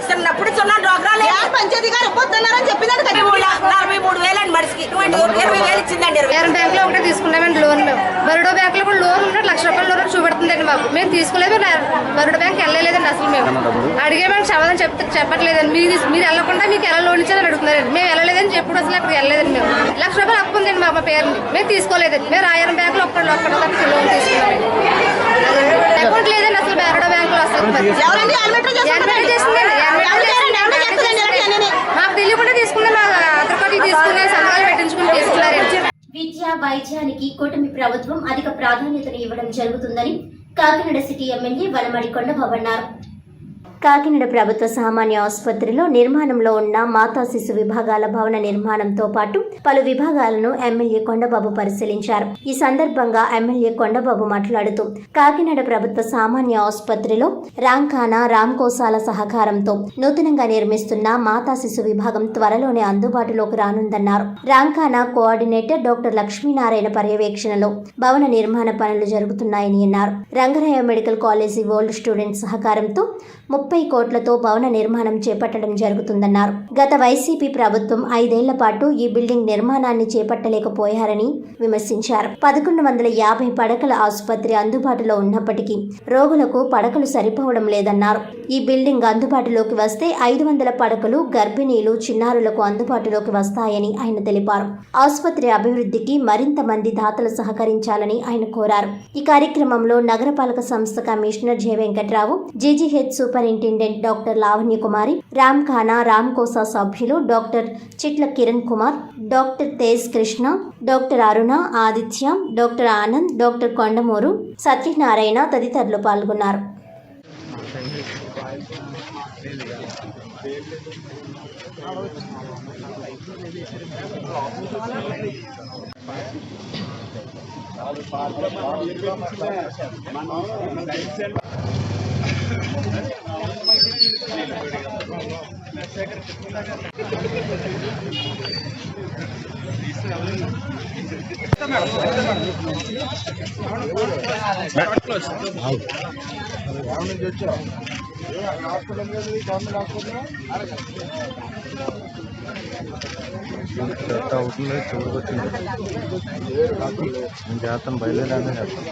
చిన్నప్పుడు చిన్న డోగ్రాలు పంచాయతీ గారు ఇవ్వద్దన్నారని చెప్పిందండి 43,000 అండి మనిషికి 20,000 ఇచ్చిందండి. ఏరన్ బ్యాంక్ లో ఒకటే తీసుకున్నామండి లోన్. మేము బరోడా బ్యాంక్ లో కూడా లోన్ ఉంటే ₹1,00,000 లోన్ చూపెడుతుందండి మాకు. మేము తీసుకోలేదు, బరోడా బ్యాంక్ వెళ్ళలేదండి అసలు. మేము అడిగేమని సమాధానం చెప్పట్లేదండి. మీరు వెళ్ళకుండా మీకు ఎలా లోన్ ఇచ్చారని అడుగుతున్నారండి. మేము వెళ్ళలేదని చెప్పుడు అసలు అక్కడికి వెళ్ళలేదండి. మేము ₹1,00,000 అప్పు ఉందండి మా పేరుని. మేము తీసుకోలేదండి. మేము రాయరం బ్యాంక్ లో ఒక్క లోన్ తీసుకున్నామండి. అకౌంట్ లేదండి అసలు బరోడా బ్యాంక్ లో అసలు. మాకు తెలియకుండా తీసుకున్నాం. ఆధార్ కార్డు తీసుకునే సంతకాలు పెట్టించుకుని తీసుకున్నారండి. విద్య వైద్యానికి కూటమి ప్రభుత్వం అధిక ప్రాధాన్యతను ఇవ్వడం జరుగుతుందని కాకినాడ సిటీ ఎమ్మెల్యే వనమడి కొండబాబు అన్నారు. కాకినాడ ప్రభుత్వ సామాన్య ఆసుపత్రిలో నిర్మాణంలో ఉన్న మాతా శిశు విభాగాల భవన నిర్మాణంతో పాటు పలు విభాగాలను ఎమ్మెల్యే కొండబాబు పరిశీలించారు. ఈ సందర్భంగా ఎమ్మెల్యే కొండబాబు మాట్లాడుతూ కాకినాడ ప్రభుత్వ సామాన్య ఆసుపత్రిలో రాంఖానా రామ్కోసాల సహకారంతో నూతనంగా నిర్మిస్తున్న మాతా శిశు విభాగం త్వరలోనే అందుబాటులోకి రానుందన్నారు. రాంఖానా కోఆర్డినేటర్ డాక్టర్ లక్ష్మీనారాయణ పర్యవేక్షణలో భవన నిర్మాణ పనులు జరుగుతున్నాయని అన్నారు. Rangaraya medical college old students సహకారంతో 30 కోట్లతో భవన నిర్మాణం చేపట్టడం జరుగుతుందన్నారు. గత వైసీపీ ప్రభుత్వం 5 ఏళ్ల పాటు ఈ బిల్డింగ్ నిర్మాణాన్ని చేపట్టలేకపోయారని విమర్శించారు. 1150 పడకల ఆసుపత్రి అందుబాటులో ఉన్నప్పటికీ రోగులకు పడకలు సరిపోవడం లేదన్నారు. ఈ బిల్డింగ్ అందుబాటులోకి వస్తే 500 పడకలు గర్భిణీలు చిన్నారులకు అందుబాటులోకి వస్తాయని ఆయన తెలిపారు. ఆసుపత్రి అభివృద్ధికి మరింత మంది దాతలు సహకరించాలని ఆయన కోరారు. ఈ కార్యక్రమంలో నగరపాలక సంస్థ commissioner J Venkatrao, GGH superintendent doctor Lavanya Kumari, రామ్ఖానా రామ్కోసా సభ్యులు doctor Chitla Kiran Kumar, doctor Tej Krishna, doctor Aruna, Aditya, doctor Anand, doctor Kondamuru, Satyanarayana తదితరులు పాల్గొన్నారు. అవుతుంది చివరికి వచ్చింది నేను చేస్తాను బయలుదేరానే చేస్తాను.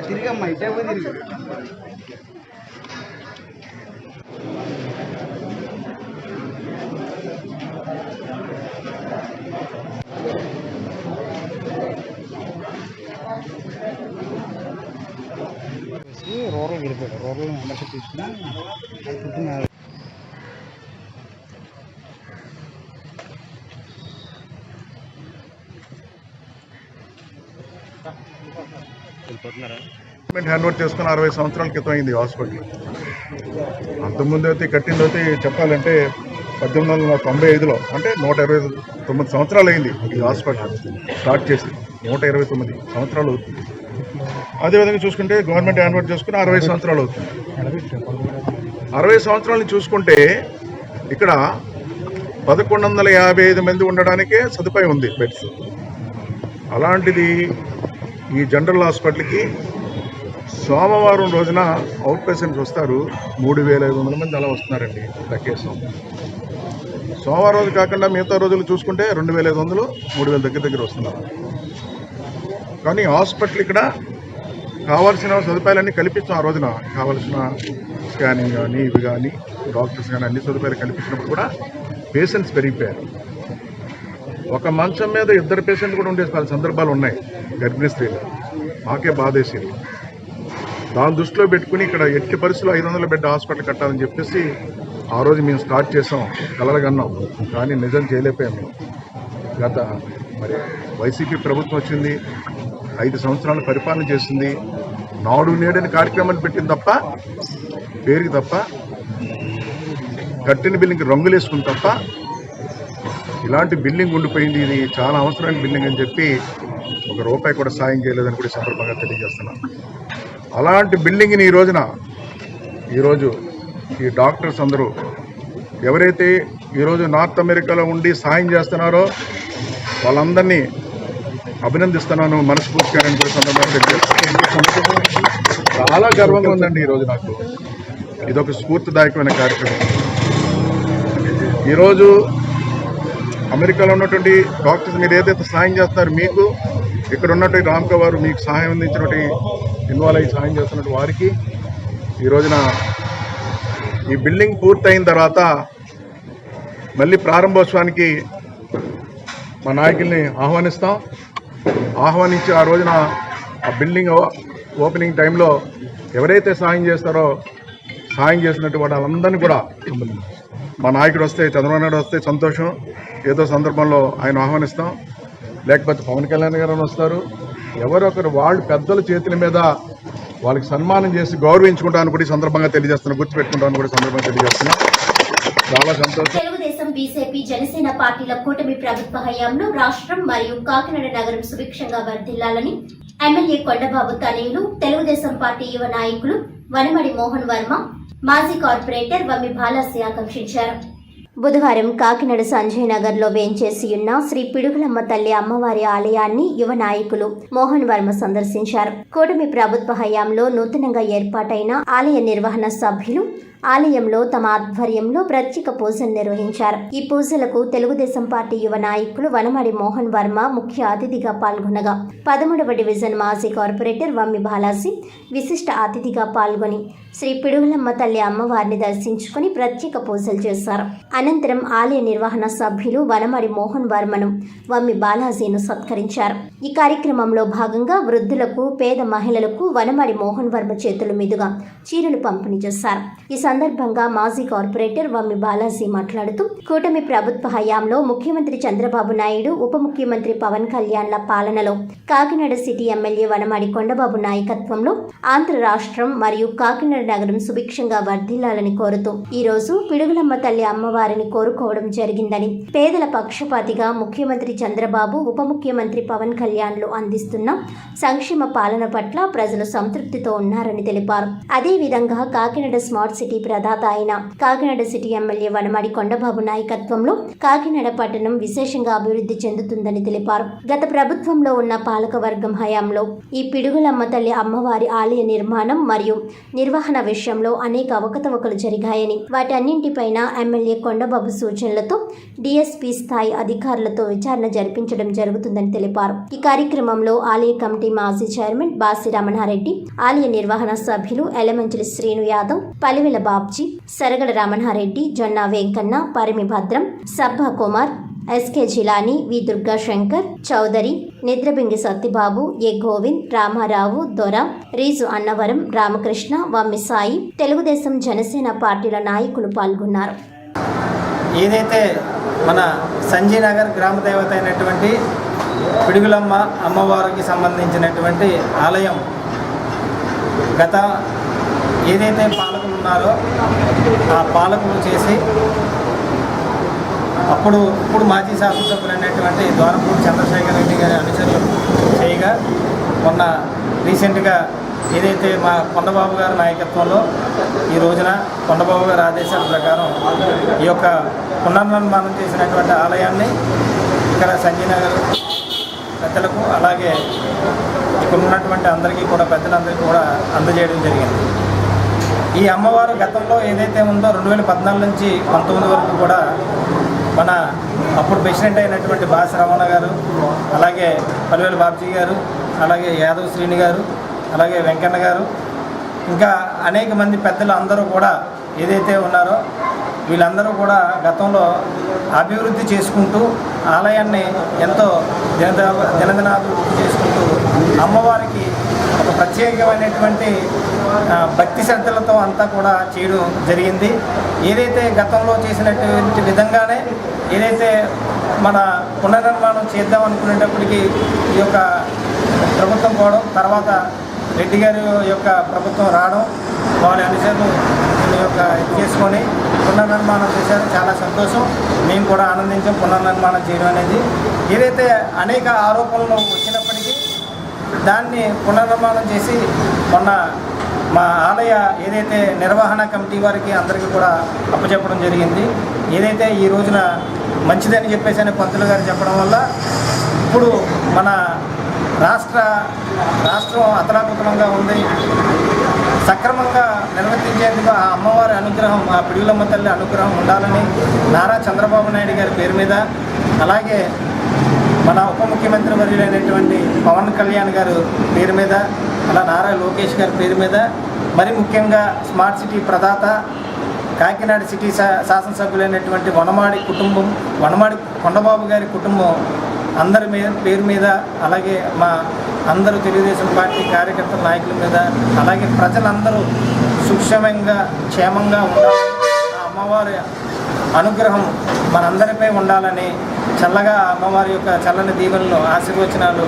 తిరిగమ్మా ఇటే పోయి తిరిగి రూరల్ వెళ్ళిపోయాడు. రూరల్ మెంబర్షిప్ తీసుకుని హ్యాండ్ ఓవర్ చేసుకుని 60 సంవత్సరాల క్రితం అయింది హాస్పిటల్. అంతకుముందు అయితే కట్టింది అయితే చెప్పాలంటే 1895లో అంటే 129 సంవత్సరాలు అయింది ఈ హాస్పిటల్ స్టార్ట్ చేసి. 129 సంవత్సరాలు అవుతుంది. అదేవిధంగా చూసుకుంటే గవర్నమెంట్ హ్యాండ్ ఓవర్ చేసుకుని 60 సంవత్సరాలు అవుతుంది. 60 సంవత్సరాలను చూసుకుంటే ఇక్కడ 1155 మంది ఉండడానికే సదుపాయం ఉంది బెడ్స్. అలాంటిది ఈ జనరల్ హాస్పిటల్కి సోమవారం రోజున అవుట్ పేషెంట్స్ వస్తారు. 3500 మంది అలా వస్తున్నారండి లెక్కేసాం. సోమవారం రోజు కాకుండా మిగతా రోజులు చూసుకుంటే 2500, 3000 దగ్గర వస్తున్నారు. కానీ హాస్పిటల్ ఇక్కడ కావాల్సిన సదుపాయాలన్నీ కల్పించాం. ఆ రోజున కావాల్సిన స్కానింగ్ కానీ ఇవి కానీ డాక్టర్స్ కానీ అన్ని సదుపాయాలు కల్పించినప్పుడు కూడా పేషెంట్స్ పెరిగిపోయారు. ఒక మంచం మీద 2 పేషెంట్లు కూడా ఉండే సందర్భాలు ఉన్నాయి. గర్భిణీ స్త్రీలు మాకే బాధేసింది. దాని దృష్టిలో పెట్టుకుని ఇక్కడ ఎట్టి పరిస్థితుల్లో 500 బెడ్ హాస్పిటల్ కట్టాలని చెప్పేసి ఆ రోజు మేము స్టార్ట్ చేసాం, కలలుగన్నాం. కానీ నిజం చేయలేకపోయాం మేము. గత మరి వైసీపీ ప్రభుత్వం వచ్చింది, 5 సంవత్సరాలు పరిపాలన చేసింది. నాడు నేడని కార్యక్రమాలు పెట్టింది తప్ప, పేరుకి తప్ప, కట్టిన బిల్లుకి రంగులేసుకుని తప్ప ఇలాంటి బిల్డింగ్ ఉండిపోయింది, ఇది చాలా అవసరమైన బిల్డింగ్ అని చెప్పి ₹1 కూడా సాయం చేయలేదని కూడా సందర్భంగా తెలియజేస్తున్నాను. అలాంటి బిల్డింగ్ని ఈరోజు ఈ డాక్టర్స్ అందరూ ఎవరైతే ఈరోజు నార్త్ అమెరికాలో ఉండి సాయం చేస్తున్నారో వాళ్ళందరినీ అభినందిస్తున్నాను మనస్ఫూర్తిగా అని కూడా సందర్భంగా తెలియజేస్తున్నాను. చాలా గర్వంగా ఉందండి ఈరోజు నాకు. ఇదొక స్ఫూర్తిదాయకమైన కార్యక్రమం. ఈరోజు అమెరికాలో ఉన్నటువంటి డాక్టర్స్ మీరు ఏదైతే సాయం చేస్తున్నారో మీకు ఇక్కడ ఉన్నటువంటి రామ్కా వారు మీకు సహాయం అందించినటువంటి ఇన్వాల్వ్ అయ్యి సహాయం చేస్తున్నటువంటి వారికి ఈ రోజున ఈ బిల్డింగ్ పూర్తయిన తర్వాత మళ్ళీ ప్రారంభోత్సవానికి మా నాయకుల్ని ఆహ్వానించి ఆ రోజున ఆ బిల్డింగ్ ఓపెనింగ్ టైంలో ఎవరైతే సాయం చేస్తారో సాయం చేసినట్టు వాళ్ళందరినీ కూడా మా నాయకుడు వస్తే చంద్రబాబు నాయుడు వస్తే సంతోషం, ఏదో సందర్భంలో ఆయన ఆహ్వానిస్తాం, లేకపోతే పవన్ కళ్యాణ్ గారు వస్తారు. ఎవరొకరు వాళ్ళు పెద్దల చేతుల మీద వాళ్ళకి సన్మానం చేసి గౌరవించుకుంటాను కూడా ఈ సందర్భంగా తెలియజేస్తున్నాను, గుర్తుపెట్టుకుంటాను కూడా సందర్భంగా తెలియజేస్తున్నాం. చాలా సంతోషం. తెలుగుదేశం, బీజేపీ, జనసేన పార్టీల కూటమి ప్రభుత్వ హయాంలో రాష్ట్రం మరియు కాకినాడ నగరం సుభిక్షంగా వర్ధిల్లాలని ఎమ్మెల్యే కొండబాబు తనయులు, తెలుగుదేశం పార్టీ యువ నాయకులు వనమడి మోహన్ వర్మ, మాజీ కార్పొరేటర్ వమ్మి బాలాసి ఆకాంక్షించారు. బుధవారం కాకినాడ సంజయ్ నగర్ లో వేంచేసి ఉన్న శ్రీ పిడుగులమ్మ తల్లి అమ్మవారి ఆలయాన్ని యువ నాయకులు మోహన్ వర్మ సందర్శించారు. కూటమి ప్రభుత్వ హయాంలో నూతనంగా ఏర్పాటైన ఆలయ నిర్వహణ సభ్యులు ఆలయంలో తమ ఆధ్వర్యంలో ప్రత్యేక పూజలు నిర్వహించారు. ఈ పూజలకు తెలుగుదేశం పార్టీ యువ నాయకులు వనమడి మోహన్ వర్మ ముఖ్య అతిథిగా పాల్గొనగా 13వ డివిజన్ మాజీ కార్పొరేటర్ వమ్మి బాలాసి విశిష్ట అతిథిగా పాల్గొని శ్రీ పిడుగులమ్మ తల్లి అమ్మవారిని దర్శించుకుని ప్రత్యేక పూజలు చేశారు. అనంతరం ఆలయ నిర్వహణ సభ్యులు వనమడి మోహన్ వర్మను వమ్మి బాలాజీను సత్కరించారు. ఈ కార్యక్రమంలో భాగంగా వృద్ధులకు, పేద మహిళలకు వనమడి మోహన్ వర్మ చేతుల మీదుగా చీరలు పంపిణీ చేశారు. ఈ సందర్భంగా మాజీ కార్పొరేటర్ వమ్మి బాలాజీ మాట్లాడుతూ కూటమి ప్రభుత్వ హయాంలో ముఖ్యమంత్రి చంద్రబాబు నాయుడు, ఉప ముఖ్యమంత్రి పవన్ కళ్యాణ్ల పాలనలో కాకినాడ సిటీ ఎమ్మెల్యే వనమడి కొండబాబు నాయకత్వంలో ఆంధ్ర రాష్ట్రం మరియు కాకినాడ నగరం సుభిక్షంగా వర్ధిల్లాలని కోరుతూ ఈ రోజు పిడుగులమ్మ తల్లి అమ్మవారిని కోరుకోవడం జరిగిందని, పేదల పక్షపాతిగా ముఖ్యమంత్రి చంద్రబాబు, ఉప ముఖ్యమంత్రి పవన్ కళ్యాణ్లు అందిస్తున్న సంక్షేమ పాలన పట్ల ప్రజలు సంతృప్తితో ఉన్నారని తెలిపారు. అదేవిధంగా కాకినాడ స్మార్ట్ సిటీ ప్రదాత అయిన కాకినాడ సిటీ ఎమ్మెల్యే వనమడి కొండబాబు నాయకత్వంలో కాకినాడ పట్టణం విశేషంగా అభివృద్ధి చెందుతుందని తెలిపారు. గత ప్రభుత్వంలో ఉన్న పాలకవర్గం హయాంలో ఈ పిడుగులమ్మ తల్లి అమ్మవారి ఆలయ నిర్మాణం మరియు నిర్వహణ విషయంలో అనేక అవకతవకలు జరిగాయని, వాటన్నింటిపైన ఎమ్మెల్యే కొండబాబు సూచనలతో డిఎస్పీ స్థాయి అధికారులతో విచారణ జరిపించడం జరుగుతుందని తెలిపారు. ఈ కార్యక్రమంలో ఆలయ కమిటీ మాజీ చైర్మన్ బాసి రమణారెడ్డి, ఆలయ నిర్వహణ సభ్యులు ఎలమంచిలి శ్రీను యాదవ్, పలివెల బాబ్జీ, సరగడ రమణారెడ్డి, జొన్నా వెంకన్న, పరిమి భద్రం, సబ్బా కుమార్, ఎస్కే జిలానీ, వి దుర్గా శంకర్ చౌదరి, నిద్రబింగి సత్యబాబు, ఏ గోవింద్, రామారావు, దొర, రీజు అన్నవరం, రామకృష్ణ, వమ్మి సాయి, తెలుగుదేశం, జనసేన పార్టీల నాయకులు పాల్గొన్నారు. ఏదైతే మన సంజయ్ నగర్ గ్రామ దేవత అయినటువంటి పిడుగులమ్మ అమ్మవారికి సంబంధించినటువంటి ఆలయం గత ఏదైతే పాలకులు ఉన్నారో ఆ పాలకులు చేసి ఇప్పుడు మాజీ శాసనసభ్యులు అనేటువంటి ద్వారంపూడి చంద్రశేఖర్ రెడ్డి గారి అనుచరులు చేయగా మొన్న రీసెంట్గా ఏదైతే మా కొండబాబు గారి నాయకత్వంలో ఈ రోజున కొండబాబు గారి ఆదేశాల ప్రకారం ఈ యొక్క పునర్నిర్మాణం చేసినటువంటి ఆలయాన్ని ఇక్కడ సంజయ్ నగర్ పెద్దలకు అలాగే ఇక్కడ ఉన్నటువంటి అందరికీ కూడా పెద్దలందరికీ కూడా అందజేయడం జరిగింది. ఈ అమ్మవారు గతంలో ఏదైతే ఉందో 2014 నుంచి 19 వరకు కూడా మన అప్పుడు ప్రెసిడెంట్ అయినటువంటి బాసి రమణ గారు, అలాగే పలివేలు బాబ్జీ గారు, అలాగే యాదవ్ శ్రీని గారు, అలాగే వెంకన్న గారు, ఇంకా అనేక మంది పెద్దలు అందరూ కూడా ఏదైతే ఉన్నారో వీళ్ళందరూ కూడా గతంలో అభివృద్ధి చేసుకుంటూ ఆలయాన్ని ఎంతో దినదినాభివృద్ధి చేసుకుంటూ అమ్మవారికి ఒక ప్రత్యేకమైనటువంటి భక్తి శ్రద్ధలతో అంతా కూడా చేయడం జరిగింది. ఏదైతే గతంలో చేసినటువంటి విధంగానే ఏదైతే మన పునర్నిర్మాణం చేద్దాం అనుకునేటప్పటికీ ఈ యొక్క ప్రభుత్వం పోవడం, తర్వాత రెడ్డి గారి యొక్క ప్రభుత్వం రావడం, వాళ్ళ అనుచరులు చేసుకొని పునర్నిర్మాణం చేశారు. చాలా సంతోషం. మేము కూడా ఆనందించాం పునర్నిర్మాణం చేయడం అనేది. ఏదైతే అనేక ఆరోపణలు వచ్చినప్పటికీ దాన్ని పునర్నిర్మాణం చేసి మొన్న మా ఆలయ ఏదైతే నిర్వహణ కమిటీ వారికి అందరికీ కూడా అప్పచెప్పడం జరిగింది. ఏదైతే ఈ రోజున మంచిదని చెప్పేసి పంతులు గారు చెప్పడం వల్ల ఇప్పుడు మన రాష్ట్రం అతలాకుతలంగా ఉంది. సక్రమంగా నిర్వర్తించేందుకు ఆ అమ్మవారి అనుగ్రహం, ఆ పిడుగులమ్మ తల్లి అనుగ్రహం ఉండాలని నారా చంద్రబాబు నాయుడు గారి పేరు మీద, అలాగే మన ఉప ముఖ్యమంత్రి వర్యులైనటువంటి పవన్ కళ్యాణ్ గారు పేరు మీద, అలా నారా లోకేష్ గారి పేరు మీద, మరి ముఖ్యంగా స్మార్ట్ సిటీ ప్రదాత కాకినాడ సిటీ శాసనసభ్యులైనటువంటి వనమాడి కొండబాబు గారి కుటుంబం అందరి పేరు మీద, అలాగే మా అందరూ తెలుగుదేశం పార్టీ కార్యకర్తల నాయకుల మీద, అలాగే ప్రజలందరూ సుక్షేమంగా క్షేమంగా ఉండాలని, ఆ అమ్మవారి అనుగ్రహం మనందరిపై ఉండాలని, చల్లగా అమ్మవారి యొక్క చల్లని దీవెనలు ఆశీర్వచనాలు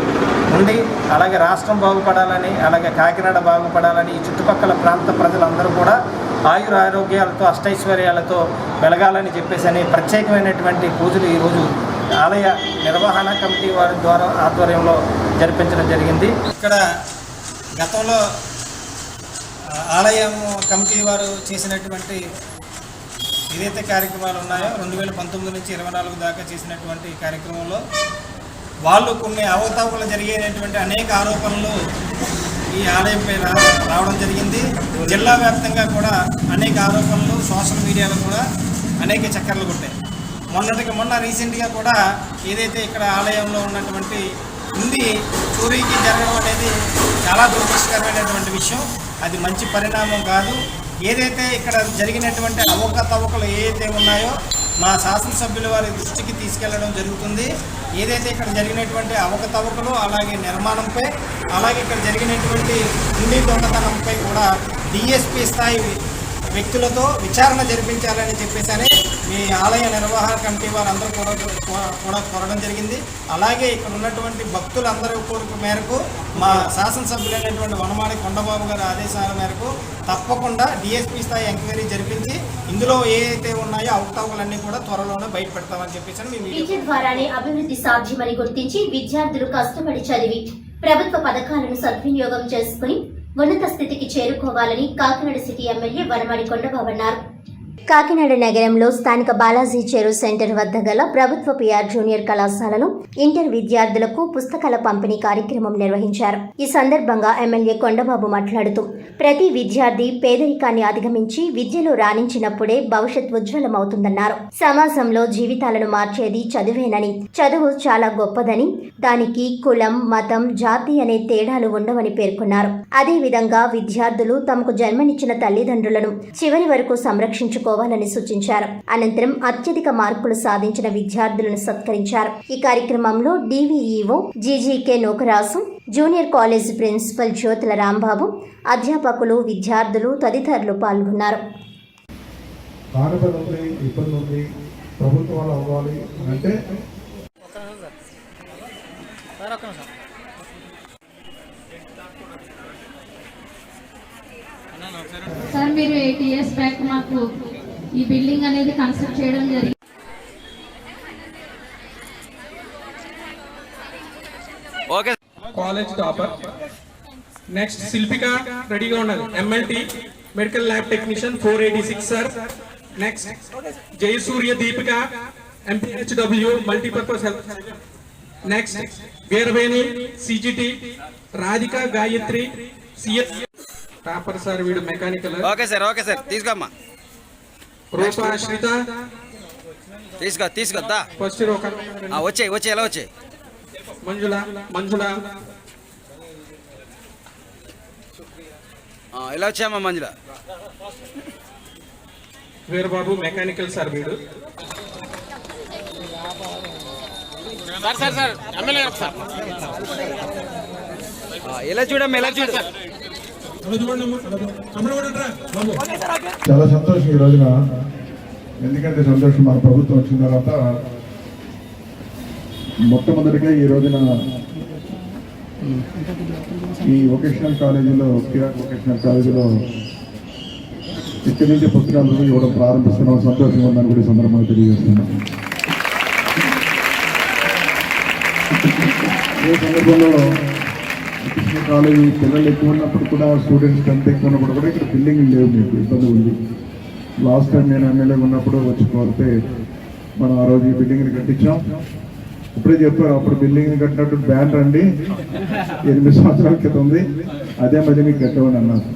ఉండి, అలాగే రాష్ట్రం బాగుపడాలని, అలాగే కాకినాడ బాగుపడాలని, ఈ చుట్టుపక్కల ప్రాంత ప్రజలందరూ కూడా ఆయురారోగ్యాలతో అష్టైశ్వర్యాలతో వెలగాలని చెప్పేసి ప్రత్యేకమైనటువంటి పూజలు ఈరోజు ఆలయ నిర్వహణ కమిటీ వారి ద్వారా ఆధ్వర్యంలో జరిపించడం జరిగింది. ఇక్కడ గతంలో ఆలయం కమిటీ వారు చేసినటువంటి ఏదైతే కార్యక్రమాలు ఉన్నాయో 2019 నుంచి 24 దాకా చేసినటువంటి కార్యక్రమంలో వాళ్ళు కొన్ని అవకతవకలు జరిగేటువంటి అనేక ఆరోపణలు ఈ ఆలయంపై రావడం జరిగింది. జిల్లా వ్యాప్తంగా కూడా అనేక ఆరోపణలు సోషల్ మీడియాలో కూడా అనేక చక్కర్లు కొట్టాయి. మొన్న రీసెంట్గా కూడా ఏదైతే ఇక్కడ ఆలయంలో ఉన్నటువంటి ఉంది చోరీకి జరగడం అనేది చాలా దురదృష్టకరమైనటువంటి విషయం. అది మంచి పరిణామం కాదు. ఏదైతే ఇక్కడ జరిగినటువంటి అవకతవకలు ఏదైతే ఉన్నాయో మా శాసనసభ్యుల వారి దృష్టికి తీసుకెళ్లడం జరుగుతుంది. ఏదైతే ఇక్కడ జరిగినటువంటి అవకతవకలు, అలాగే నిర్మాణంపై, అలాగే ఇక్కడ జరిగినటువంటి ఉండి దొంగతనంపై కూడా డిఎస్పీ స్థాయి వ్యక్తులతో విచారణ జరిపించాలని చెప్పేసి మీ ఆలయ నిర్వహణ కమిటీ వారందరూ కూడా కోరడం జరిగింది. అలాగే ఇక్కడ ఉన్నటువంటి భక్తులందరూ కోరిక మేరకు మా శాసనసభ్యులైనటువంటి వనమాడి కొండబాబు గారి ఆదేశాల మేరకు తప్పకుండా డిఎస్పీ స్థాయి ఎంక్వైరీ జరిపించి ఇందులో ఏదైతే ఉన్నాయో అవకతవకలన్నీ కూడా త్వరలోనే బయట పెడతామని చెప్పేసి విద్య ద్వారానే అభివృద్ధి సాధ్యమని గుర్తించి విద్యార్థులు కష్టపడి చదివి ప్రభుత్వ పథకాలను సద్వినియోగం చేసుకుని ఉన్నత స్థితికి చేరుకోవాలని కాకినాడ సిటీ ఎమ్మెల్యే వనమాడి కొండబాబు అన్నారు. కాకినాడ నగరంలో స్థానిక బాలాజీ చెరువు సెంటర్ వద్ద గల ప్రభుత్వ పిఆర్ జూనియర్ కళాశాలలో ఇంటర్ విద్యార్థులకు పుస్తకాల పంపిణీ కార్యక్రమం నిర్వహించారు. ఈ సందర్భంగా ఎమ్మెల్యే కొండబాబు మాట్లాడుతూ ప్రతి విద్యార్థి పేదరికాన్ని అధిగమించి విద్యలో రాణించినప్పుడే భవిష్యత్ ఉజ్వలమవుతుందన్నారు. సమాజంలో జీవితాలను మార్చేది చదువేనని, చదువు చాలా గొప్పదని, దానికి కులం, మతం, జాతి అనే తేడాలు ఉండవని పేర్కొన్నారు. అదేవిధంగా విద్యార్థులు తమకు జన్మనిచ్చిన తల్లిదండ్రులను చివరి వరకు సంరక్షించుకోవాలని సూచించారు. అనంతరం అత్యధిక మార్కులు సాధించిన విద్యార్థులను సత్కరించారు. ఈ కార్యక్రమంలో DVEO GGK Nookarasu, junior college principal Jyothula Rambabu, అధ్యాపకులు, విద్యార్థులు తదితరులు పాల్గొన్నారు. సార్, మీరు 8 years బ్యాక్ మాకు ఈ బిల్డింగ్ అనేది కన్స్ట్రక్ట్ చేయడం జరిగింది. Okay, college topper. Next Shilpika రెడీగా ఉన్నది, MLT medical lab technician 486 sir. Next Jayasurya Deepika MPHW multipurpose health. Next Veeraveni CGT, Radhika Gayatri CS topper sir, వీడు mechanical. Okay sir, okay sir, తీసుకోమ్మా. రూపా శ్రీత తీసుకొద్దా ఫస్ట్ ఇయర్. వచ్చే ఎలా వచ్చాయి. మంజుల ఎలా వచ్చాయమ్మా మంజుల. వీరబాబు మెకానికల్ సార్, వీడు. ఎలా చూడమ్మా, ఎలా చూడ. చాలా సంతోషం ఈ రోజున. ఎందుకంటే సంతోషం మన ప్రభుత్వం వచ్చిన తర్వాత మొట్టమొదటిగా ఈ రోజున ఈ వొకేషనల్ కాలేజీలో పిఆర్ వొకేషనల్ కాలేజీలో ఇక్కడి నుంచి పుస్తకాలు ఇవ్వడం ప్రారంభిస్తున్నాం. సంతోషంగా ఉందని కూడా ఈ సందర్భంగా తెలియజేస్తున్నాం. ఏ సందర్భంలో కృష్ణ కాలేజీ పిల్లలు ఎక్కువ ఉన్నప్పుడు కూడా, స్టూడెంట్స్ స్ట్రెంత్ ఎక్కువ ఉన్నప్పుడు కూడా ఇక్కడ బిల్డింగ్ లేవు, మీకు ఇబ్బంది ఉంది. లాస్ట్ టైం నేను ఎమ్మెల్యే ఉన్నప్పుడు వచ్చి కోరితే మనం ఆ రోజు ఈ బిల్డింగ్ని కట్టించాం. ఇప్పుడే చెప్పారు, అప్పుడు బిల్డింగ్ని కట్టినట్టు బ్యాన్ రండి 8 సంవత్సరాల క్రితం ఉంది, అదే మధ్య మీకు కట్టమని అన్నారు.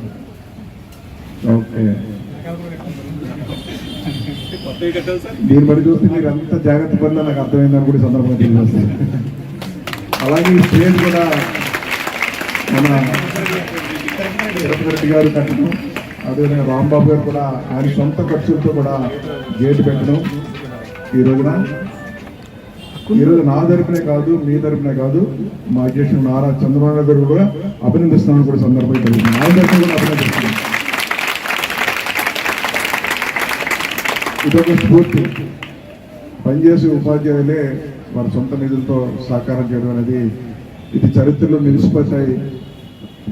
ఓకే, దీన్ని బట్టి చూస్తే మీరు అంత జాగ్రత్త పడినా నాకు అర్థమైందని కూడా సందర్భంగా తెలియజేస్తుంది. అలాగే ఈ స్టేజ్ కూడా మన తిరుపతి గారు కట్టడం, అదేవిధంగా రాంబాబు గారు కూడా ఆయన సొంత ఖర్చులతో కూడా గేట్ పెట్టడం. ఈరోజు నా తరపునే కాదు, మీ తరపునే కాదు, మా అధ్యక్షుడు నారా చంద్రబాబు గారు కూడా అభినందిస్తున్నామని కూడా సందర్భంగా తెలుస్తుంది. ఆయన తరపున కూడా అభినందిస్తున్నాం. ఇదొక స్ఫూర్తి. పనిచేసే ఉపాధ్యాయులే వారి సొంత నిధులతో సాకారం చేయడం అనేది ఇది చరిత్రలో నిలిచిపోతాయి,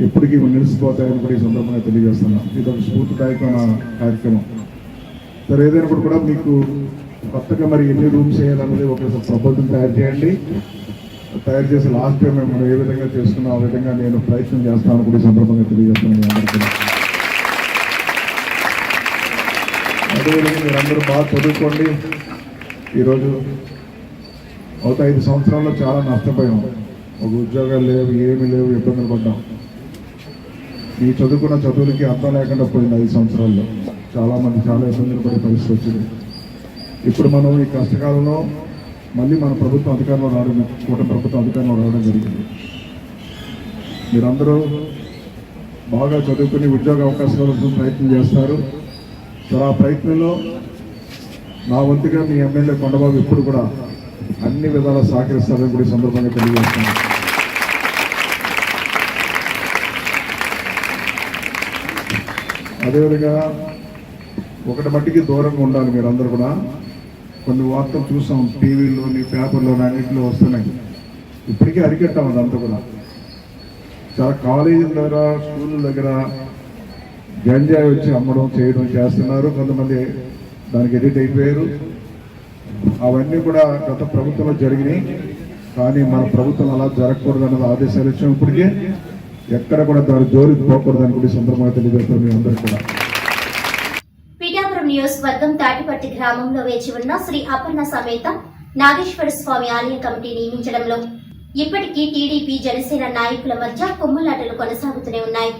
ఎప్పటికీ నిలిచిపోతాయని కూడా ఈ సందర్భంగా తెలియజేస్తున్నాం. ఇది ఒక స్ఫూర్తిదాయకమైన సరే, ఏదైనప్పుడు కూడా మీకు కొత్తగా మరి ఎన్ని రూమ్స్ వేయాలన్నది ఒక ప్రపోజల్ తయారు చేయండి. తయారు చేసి లాస్ట్ టైం మేము ఏ విధంగా చేసుకున్నాం ఆ విధంగా నేను ప్రయత్నం చేస్తాను కూడా ఈ సందర్భంగా తెలియజేస్తున్నాను. అందరికీ అదేవిధంగా మీరందరూ బాగా చదువుకోండి. ఈరోజు ఒక 5 సంవత్సరాల్లో చాలా నష్టపోయాం. ఒక ఉద్యోగాలు లేవు, ఏమీ లేవు, ఇబ్బందులు పడ్డాం. ఈ చదువుకున్న చదువులకి అర్థం లేకుండా పోయింది 5 సంవత్సరాల్లో. చాలామంది చాలా ఇబ్బందులు పడే పరిస్థితి వచ్చింది. ఇప్పుడు మనం ఈ కష్టకాలంలో మళ్ళీ మన ప్రభుత్వం అధికారంలో రావడం, కూటమి ప్రభుత్వం అధికారంలో రావడం జరిగింది. మీరందరూ బాగా చదువుకుని ఉద్యోగ అవకాశాల కోసం ప్రయత్నం చేస్తారు. ఆ ప్రయత్నంలో నా వంతుగా మీ ఎమ్మెల్యే కొండబాబు ఎప్పుడు కూడా అన్ని విధాలా సహకరిస్తారని కూడా ఈ సందర్భంగా తెలియజేస్తున్నాను. అదేవిధంగా ఒకటి మట్టికి దూరంగా ఉండాలి మీరందరూ కూడా. కొన్ని వార్తలు చూసాం టీవీలోని, పేపర్లోని, అన్నింటిలో వస్తున్నాయి. ఇప్పటికీ అరికట్టాం అదంతా కూడా. చాలా కాలేజీల దగ్గర, స్కూళ్ళ దగ్గర గంజాయి వచ్చి అమ్మడం చేయడం చేస్తున్నారు. కొంతమంది దానికి ఎడిట్ అయిపోయారు. అవన్నీ కూడా గత ప్రభుత్వంలో జరిగినాయి. కానీ మన ప్రభుత్వం అలా జరగకూడదు అన్నది ఆదేశాలు ఇచ్చాం. ఇప్పటికే ఎక్కడ కూడా దాని జోలికి పోకూడదని కూడా సందర్భంగా తెలియజేస్తారు మీ అందరూ కూడా. పిఠాపురం నియోజకవర్గం తాటిపట్టి గ్రామంలో వేచి ఉన్న శ్రీ అపర్ణ సమేత నాగేశ్వర స్వామి ఆలయ కమిటీ నియమించడంలో ఇప్పటికీ టీడీపీ, జనసేన నాయకుల మధ్య కుమ్ములాటలు కొనసాగుతూనే ఉన్నాయి.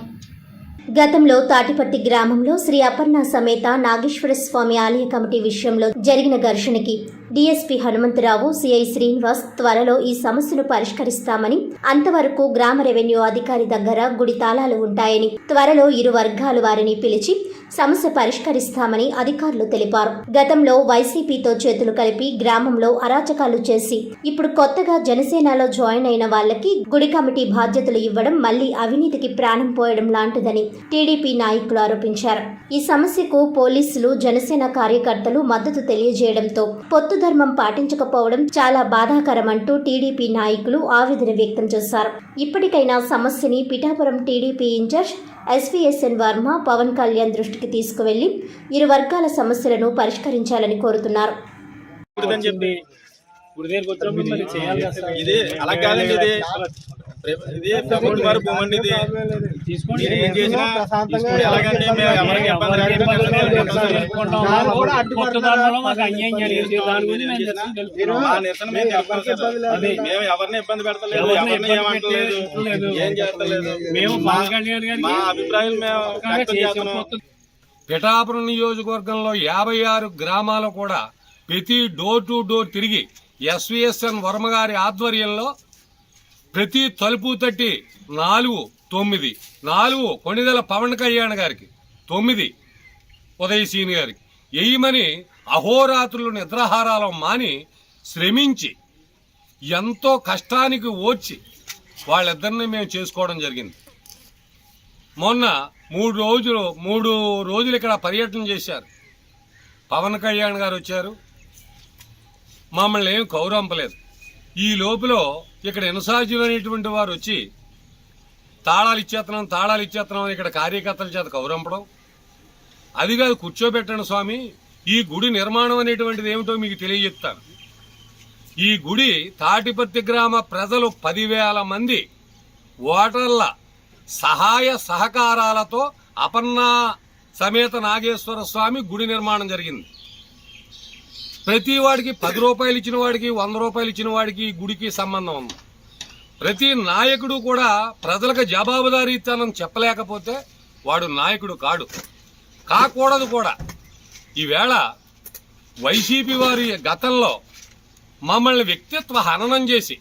గతంలో తాటిపట్టి గ్రామంలో శ్రీ అపర్ణ సమేత నాగేశ్వర స్వామి ఆలయ కమిటీ విషయంలో జరిగిన ఘర్షణకి డీఎస్పీ హనుమంతరావు, సిఐ శ్రీనివాస్ త్వరలో ఈ సమస్యను పరిష్కరిస్తామని, అంతవరకు గ్రామ రెవెన్యూ అధికారి దగ్గర గుడి తాళాలు ఉంటాయని, త్వరలో ఇరు వర్గాల వారిని పిలిచి సమస్య పరిష్కరిస్తామని అధికారులు తెలిపారు. గతంలో వైసీపీతో చేతులు కలిపి గ్రామంలో అరాచకాలు చేసి ఇప్పుడు కొత్తగా జనసేనలో జాయిన్ అయిన వాళ్లకి గుడి కమిటీ బాధ్యతలు ఇవ్వడం మళ్లీ అవినీతికి ప్రాణం పోయడం లాంటిదని టీడీపీ నాయకులు ఆరోపించారు. ఈ సమస్యకు పోలీసులు, జనసేన కార్యకర్తలు మద్దతు తెలియజేయడంతో పొత్తు ధర్మం పాటించకపోవడం చాలా బాధాకరమంటూ టీడీపీ నాయకులు ఆవేదన వ్యక్తం చేశారు. ఇప్పటికైనా సమస్యని Pithapuram TDP in-charge SVSN Varma, Pawan Kalyan దృష్టికి తీసుకువెళ్లి ఇరు వర్గాల సమస్యలను పరిష్కరించాలని కోరుతున్నారు. ఇది ప్రభుత్వ వారి భూమి అండి. ఇది మీరు ఏం చేసినా ఎలాగంటే మేము ఎవరికి ఇబ్బంది మేము ఎవరిని ఇబ్బంది పెడతలేదు, ఎవరిని ఏమంటలేదు, ఏం చేస్తలేదు. మా అభిప్రాయాలు మేము వ్యక్తం చేస్తున్నాం. పిఠాపురం నియోజకవర్గంలో 56 గ్రామాలు కూడా ప్రతి డోర్ టు డోర్ తిరిగి ఎస్వీఎస్ఎన్ వర్మ గారి ఆధ్వర్యంలో ప్రతి తలుపు తట్టి 4 కొణిదెల పవన్ కళ్యాణ్ గారికి, 9 ఉదయసీని గారికి వేయమని అహోరాత్రులు నిద్రాహారాలు మాని శ్రమించి ఎంతో కష్టానికి ఓర్చి వాళ్ళిద్దరిని మేము చేసుకోవడం జరిగింది. మొన్న 3 రోజులు ఇక్కడ పర్యటన చేశారు. పవన్ కళ్యాణ్ గారు వచ్చారు, మమ్మల్ని ఏం కౌరంపలేదు. ఈ లోపల ఇక్కడ ఇన్ఛార్జీలు అనేటువంటి వారు వచ్చి తాళాలు ఇచ్చేస్తున్నాం అని ఇక్కడ కార్యకర్తల చేత కౌరంపడం, అది కాదు, కూర్చోబెట్టండి స్వామి. ఈ గుడి నిర్మాణం అనేటువంటిది ఏమిటో మీకు తెలియజెప్తాను. ఈ గుడి తాటిపర్తి గ్రామ ప్రజలు 10,000 మంది ఓటర్ల సహాయ సహకారాలతో అపర్ణ సమేత నాగేశ్వర స్వామి గుడి నిర్మాణం జరిగింది. ప్రతి వాడికి 10 రూపాయలు ఇచ్చిన వాడికి 100 రూపాయలు ఇచ్చిన వాడికి గుడికి సంబంధం ఉంది. ప్రతి నాయకుడు కూడా ప్రజలకు జవాబుదారీతనం చెప్పలేకపోతే వాడు నాయకుడు కాడు, కాకూడదు కూడా. ఈవేళ వైసీపీ వారి గతంలో మమ్మల్ని వ్యక్తిత్వ హననం చేసి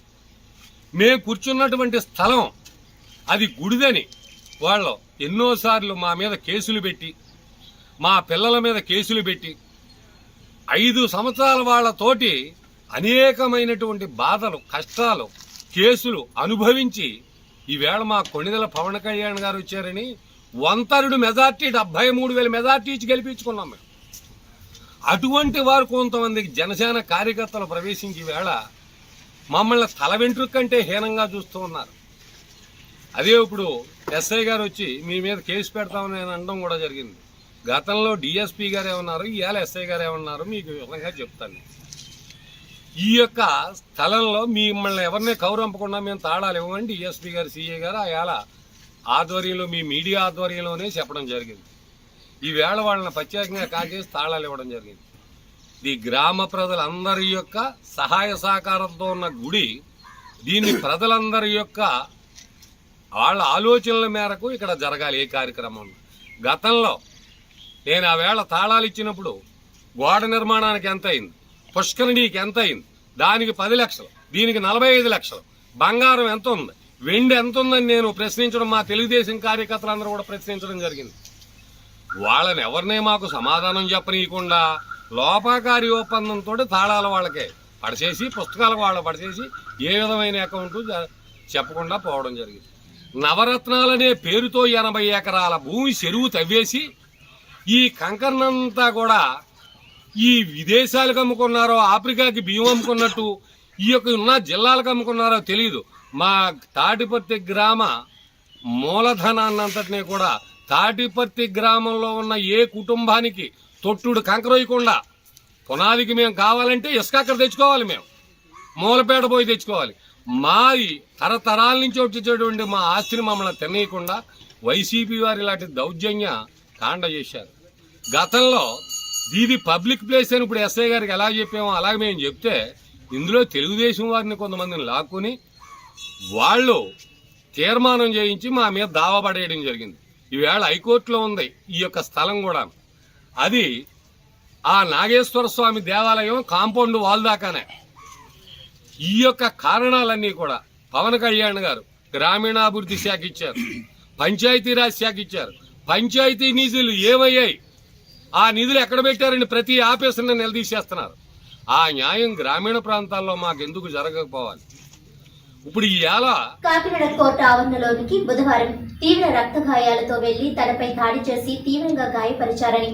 మేము కూర్చున్నటువంటి స్థలం అది గుడిదని వాళ్ళు ఎన్నోసార్లు మా మీద కేసులు పెట్టి, మా పిల్లల మీద కేసులు పెట్టి 5 సంవత్సరాల వాళ్ళతోటి అనేకమైనటువంటి బాధలు, కష్టాలు, కేసులు అనుభవించి ఈవేళ మా కొణిదెల పవన్ కళ్యాణ్ గారు వచ్చారని వంతరుడు మెజార్టీ 73,000 మెజార్టీ ఇచ్చి గెలిపించుకున్నాం మేము. అటువంటి వారు కొంతమంది జనసేన కార్యకర్తలు ప్రవేశించి వేళ మమ్మల్ని తల వెంట్రుక కంటే హీనంగా చూస్తూ ఉన్నారు. అదే ఇప్పుడు ఎస్ఐ గారు వచ్చి మీ మీద కేసు పెడతామని నేను అనడం కూడా జరిగింది. గతంలో డిఎస్పీ గారు ఏమన్నారు, ఇవాళ ఎస్ఐ గారు ఏమన్నారు మీకు వివరంగా చెప్తాను. ఈ యొక్క స్థలంలో మిమ్మల్ని ఎవరినే కౌరంపకుండా మేము తాళాలు ఇవ్వమని డిఎస్పీ గారు, సిఐ గారు ఆయాల ఆధ్వర్యంలో మీ మీడియా ఆధ్వర్యంలోనే చెప్పడం జరిగింది. ఈవేళ వాళ్ళని ప్రత్యేకంగా కాకేసి తాళాలు ఇవ్వడం జరిగింది. ఈ గ్రామ ప్రజలందరి యొక్క సహాయ సహకారంతో ఉన్న గుడి, దీన్ని ప్రజలందరి యొక్క వాళ్ళ ఆలోచనల మేరకు ఇక్కడ జరగాలి ఏ కార్యక్రమం. గతంలో నేను ఆ వేళ తాళాలు ఇచ్చినప్పుడు గోడ నిర్మాణానికి ఎంత అయింది, పుష్కరిణికి ఎంత అయింది, దానికి 10 లక్షలు, దీనికి 45 లక్షలు, బంగారం ఎంత ఉంది, వెండి ఎంత ఉందని నేను ప్రశ్నించడం, మా తెలుగుదేశం కార్యకర్తలందరూ కూడా ప్రశ్నించడం జరిగింది. వాళ్ళని ఎవరినే మాకు సమాధానం చెప్పనీయకుండా లోపాకారి ఒప్పందంతో తాళాలు వాళ్ళకే పడిచేసి, పుస్తకాలకు వాళ్ళు పడిచేసి ఏ విధమైన అకౌంట్ చెప్పకుండా పోవడం జరిగింది. నవరత్నాలనే పేరుతో 80 ఎకరాల భూమి చెరువు తవ్వేసి ఈ కంకర్నంతా కూడా ఈ విదేశాలకు అమ్ముకున్నారో, ఆఫ్రికాకి బియ్యం అమ్ముకున్నట్టు ఈ యొక్క ఉన్న జిల్లాలకు అమ్ముకున్నారో తెలియదు. మా తాటిపర్తి గ్రామ మూలధనాన్నంతటినీ కూడా తాటిపర్తి గ్రామంలో ఉన్న ఏ కుటుంబానికి తొట్టుడు కంకరోయకుండా, పునాదికి మేము కావాలంటే ఇసుక అక్కడ తెచ్చుకోవాలి, మేము మూలపేట పోయి తెచ్చుకోవాలి. మాది తరతరాల నుంచి వచ్చేటటువంటి మా ఆస్తిని మమ్మల్ని తినేయకుండా వైసీపీ వారు ఇలాంటి దౌర్జన్య కాండ చేశారు. గతంలో ఇది పబ్లిక్ ప్లేస్ అని ఇప్పుడు ఎస్ఐ గారికి ఎలా చెప్పామో అలాగే మేము చెప్తే ఇందులో తెలుగుదేశం వారిని కొంతమందిని లాక్కుని వాళ్ళు తీర్మానం చేయించి మా మీద దావా పడేయడం జరిగింది. ఈవేళ హైకోర్టులో ఉంది ఈ యొక్క స్థలం కూడా. అది ఆ నాగేశ్వర స్వామి దేవాలయం కాంపౌండ్ వాల్ దాకానే. ఈ యొక్క కారణాలన్నీ కూడా పవన్ కళ్యాణ్ గారు గ్రామీణాభివృద్ధి శాఖ ఇచ్చారు, పంచాయతీరాజ్ శాఖ ఇచ్చారు. పంచాయతీ నిధులు ఏమయ్యాయి, ఆ నిధులు ఎక్కడ పెట్టారని ప్రతి ఆఫీసర్ని నిలదీసేస్తున్నారు. ఆ న్యాయం గ్రామీణ ప్రాంతాల్లో మాకెందుకు జరగకపోవాలి? ఇప్పుడు ఈ కాకినాడ కోర్టు ఆవరణలోనికి బుధవారం తీవ్ర రక్త గాయాలతో వెళ్లి తనపై దాడి చేసి తీవ్రంగా గాయపరిచారని,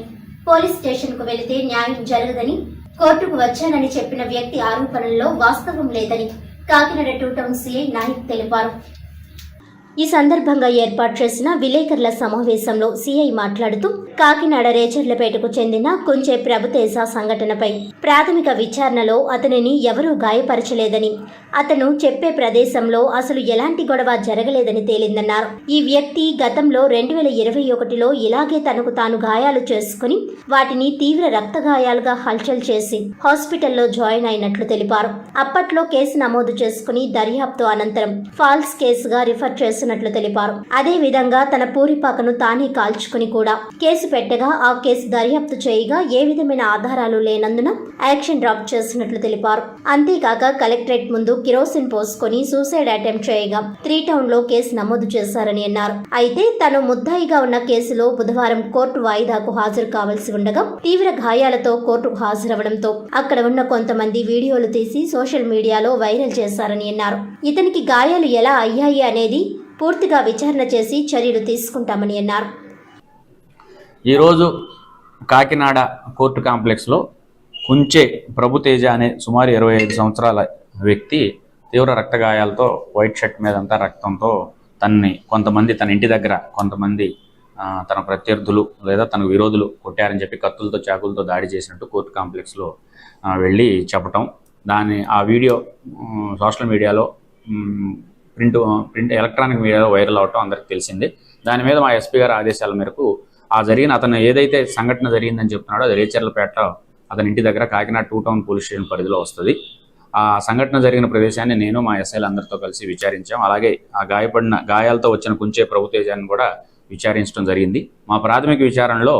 పోలీస్ స్టేషన్ కు వెళితే న్యాయం జరగదని, కోర్టుకు వచ్చానని చెప్పిన వ్యక్తి ఆరోపణల్లో వాస్తవం లేదని కాకినాడ 2 టౌన్ సిఐ నాయక్ తెలిపారు. ఈ సందర్భంగా ఏర్పాటు చేసిన విలేకరుల సమావేశంలో సిఐ మాట్లాడుతూ కాకినాడ రేచర్లపేటకు చెందిన కుంచే ప్రభుతేజ సంఘటనపై ప్రాథమిక విచారణలో అతనిని ఎవరూ గాయపరచలేదని, అతను చెప్పే ప్రదేశంలో అసలు ఎలాంటి గొడవ జరగలేదని తేలిందన్నారు. ఈ వ్యక్తి గతంలో 2021లో ఇలాగే తనకు తాను గాయాలు చేసుకుని వాటిని తీవ్ర రక్త గాయాలుగా హల్చల్ చేసి హాస్పిటల్లో జాయిన్ అయినట్లు తెలిపారు. అప్పట్లో కేసు నమోదు చేసుకుని దర్యాప్తు అనంతరం ఫాల్స్ కేసుగా రిఫర్ చేసినట్లు తెలిపారు. అదే విధంగా తన పూరిపాకను తానే కాల్చుకుని కూడా కేసు పెట్టగా ఆ కేసు దర్యాప్తు చేయగా ఏ విధమైన ఆధారాలు లేనందున యాక్షన్ డ్రాప్ చేసినట్లు తెలిపారు. అంతేకాక కలెక్టరేట్ ముందు కిరోసిన్ పోసుకొని సూసైడ్ అటెంప్ట్ చేయగా 3 టౌన్ లో కేసు నమోదు చేశారని అన్నారు. అయితే తను ముద్దాయిగా ఉన్న కేసులో బుధవారం కోర్టు వాయిదాకు హాజరు కావాల్సి ఉండగా తీవ్ర గాయాలతో కోర్టుకు హాజరవడంతో అక్కడ ఉన్న కొంతమంది వీడియోలు తీసి సోషల్ మీడియాలో వైరల్ చేశారని అన్నారు. ఇతనికి గాయాలు ఎలా అయ్యాయి అనేది పూర్తిగా విచారణ చేసి చర్యలు తీసుకుంటామని అన్నారు. ఈరోజు కాకినాడ కోర్టు కాంప్లెక్స్లో కుంచే ప్రభుతేజ అనే సుమారు 25 సంవత్సరాల వ్యక్తి తీవ్ర రక్తగాయాలతో వైట్ షర్ట్ మీదంతా రక్తంతో కొంతమంది తన ఇంటి దగ్గర కొంతమంది తన ప్రత్యర్థులు లేదా తన విరోధులు కొట్టారని చెప్పి కత్తులతో చాకులతో దాడి చేసినట్టు కోర్టు కాంప్లెక్స్లో వెళ్ళి చెప్పటం, ఆ వీడియో సోషల్ మీడియాలో ప్రింట్ ఎలక్ట్రానిక్ మీడియాలో వైరల్ అవటం అందరికీ తెలిసిందే. దాని మీద మా ఎస్పీ గారి ఆదేశాల మేరకు అతను ఏదైతే సంఘటన జరిగిందని చెప్తున్నాడో అది రేచర్లపేట అతని ఇంటి దగ్గర కాకినాడ 2 టౌన్ పోలీస్ స్టేషన్ పరిధిలో వస్తుంది. ఆ సంఘటన జరిగిన ప్రదేశాన్ని నేను మా ఎస్ఐలు అందరితో కలిసి విచారించాం. అలాగే ఆ గాయాలతో వచ్చిన కుంచే ప్రభుతేజాన్ని కూడా విచారించడం జరిగింది. మా ప్రాథమిక విచారణలో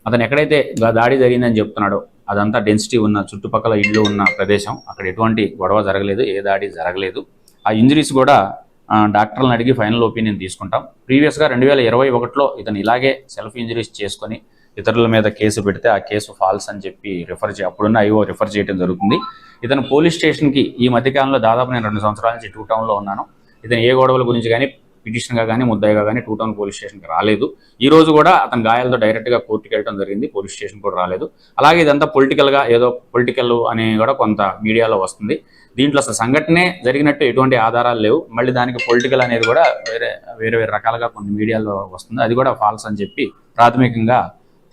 అతను ఎక్కడైతే దాడి జరిగిందని చెప్తున్నాడో అదంతా డెన్సిటీ ఉన్న చుట్టుపక్కల ఇళ్ళు ఉన్న ప్రదేశం. అక్కడ ఎటువంటి గొడవ జరగలేదు, ఏ దాడి జరగలేదు. ఆ ఇంజరీస్ కూడా డాక్టర్లను అడిగి ఫైనల్ ఒపీనియన్ తీసుకుంటాం. ప్రీవియస్గా 2021లో ఇతను ఇలాగే సెల్ఫ్ ఇంజరీస్ చేసుకొని ఇతరుల మీద కేసు పెడితే ఆ కేసు ఫాల్స్ అని చెప్పి అప్పుడున్న ఐఓ రిఫర్ చేయడం జరుగుతుంది. ఇతను పోలీస్ స్టేషన్కి ఈ మధ్యకాలంలో దాదాపు నేను 2 సంవత్సరాల నుంచి 2 టౌన్లో ఉన్నాను. ఇతను ఏ గొడవల గురించి కానీ పిటిషన్గా కానీ ముద్దాయిగా కానీ 2 టౌన్ పోలీస్ స్టేషన్కి రాలేదు. ఈ రోజు కూడా అతను గాయాలతో డైరెక్ట్గా కోర్టుకి వెళ్ళడం జరిగింది, పోలీస్ స్టేషన్ కూడా రాలేదు. అలాగే ఇదంతా పొలిటికల్గా ఏదో పొలిటికల్ అని కూడా కొంత మీడియాలో వస్తుంది. దీంట్లో అసలు సంఘటనే జరిగినట్టు ఎటువంటి ఆధారాలు లేవు. మళ్ళీ దానికి పొలిటికల్ అనేది కూడా వేరే రకాలుగా కొన్ని మీడియాలో వస్తుంది. అది కూడా ఫాల్స్ అని చెప్పి ప్రాథమికంగా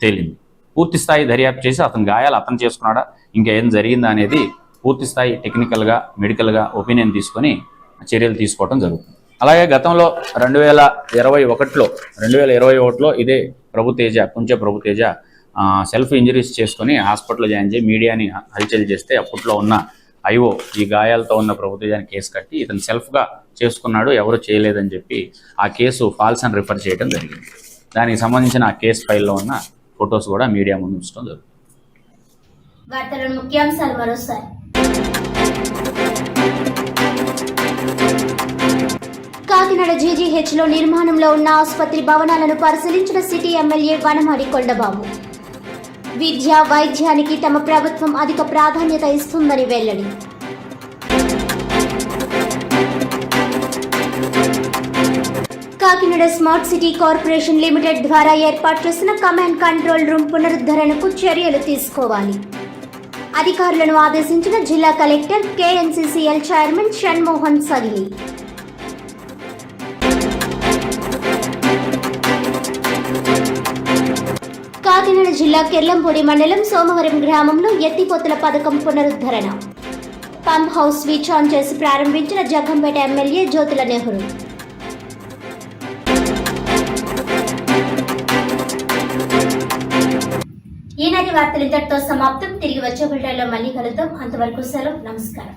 తేలింది. పూర్తి స్థాయి దర్యాప్తు చేసి అతను గాయాలు అతను చేసుకున్నాడా ఇంకేం జరిగిందా అనేది పూర్తి స్థాయి టెక్నికల్గా మెడికల్గా ఒపీనియన్ తీసుకొని చర్యలు తీసుకోవడం జరుగుతుంది. అలాగే గతంలో 2021లో ఇదే కుంచే ప్రభుతేజ సెల్ఫ్ ఇంజరీస్ చేసుకొని హాస్పిటల్లో జాయిన్ చేసి మీడియాని హల్చల్ చేస్తే అప్పట్లో ఉన్న ఐఓ ఈ గాయాలతో ఉన్న ప్రభుతేజాన్ని కేసు కట్టి ఇతను సెల్ఫ్గా చేసుకున్నాడు, ఎవరు చేయలేదని చెప్పి ఆ కేసు ఫాల్స్ అని రిఫర్ చేయడం జరిగింది. దానికి సంబంధించిన ఆ కేసు ఫైల్లో ఉన్న ఫొటోస్ కూడా మీడియా ముందు ఉంచడం జరుగుతుంది. వార్తల ముఖ్యాంశాలు మరోసారి. కాకినాడ జీజీహెచ్లో నిర్మాణంలో ఉన్న ఆసుపత్రి భవనాలను పరిశీలించిన సిటీ ఎమ్మెల్యే వనమాడి కొండబాబు. విద్య వైద్యానికి తమ ప్రభుత్వం అధిక ప్రాధాన్యత ఇస్తుందని వెల్లడి. Kakinada smart city corporation limited ద్వారా ఏర్పాటు చేసిన కమాండ్ కంట్రోల్ రూమ్ పునరుద్ధరణకు చర్యలు తీసుకోవాలి. అధికారులను ఆదేశించిన జిల్లా కలెక్టర్ కేఎన్సీసీఎల్ చైర్మన్ షణ్మోహన్ సగిలి. కాకినాడ జిల్లా కిర్లంపూడి మండలం సోమవరం గ్రామంలో ఎత్తిపోతల పథకం పునరుద్ధరణ. పంప్ హౌస్ స్విచ్ ఆన్ చేసి ప్రారంభించిన జగ్గంపేట ఎమ్మెల్యే జ్యోతుల నెహ్రూ. ఈనాటి వార్తలు ఇంతటితో సమాప్తం. తిరిగి వచ్చే బులెటిన్లో మళ్ళీ కలుద్దాం. అంతవరకు సెలవు, నమస్కారం.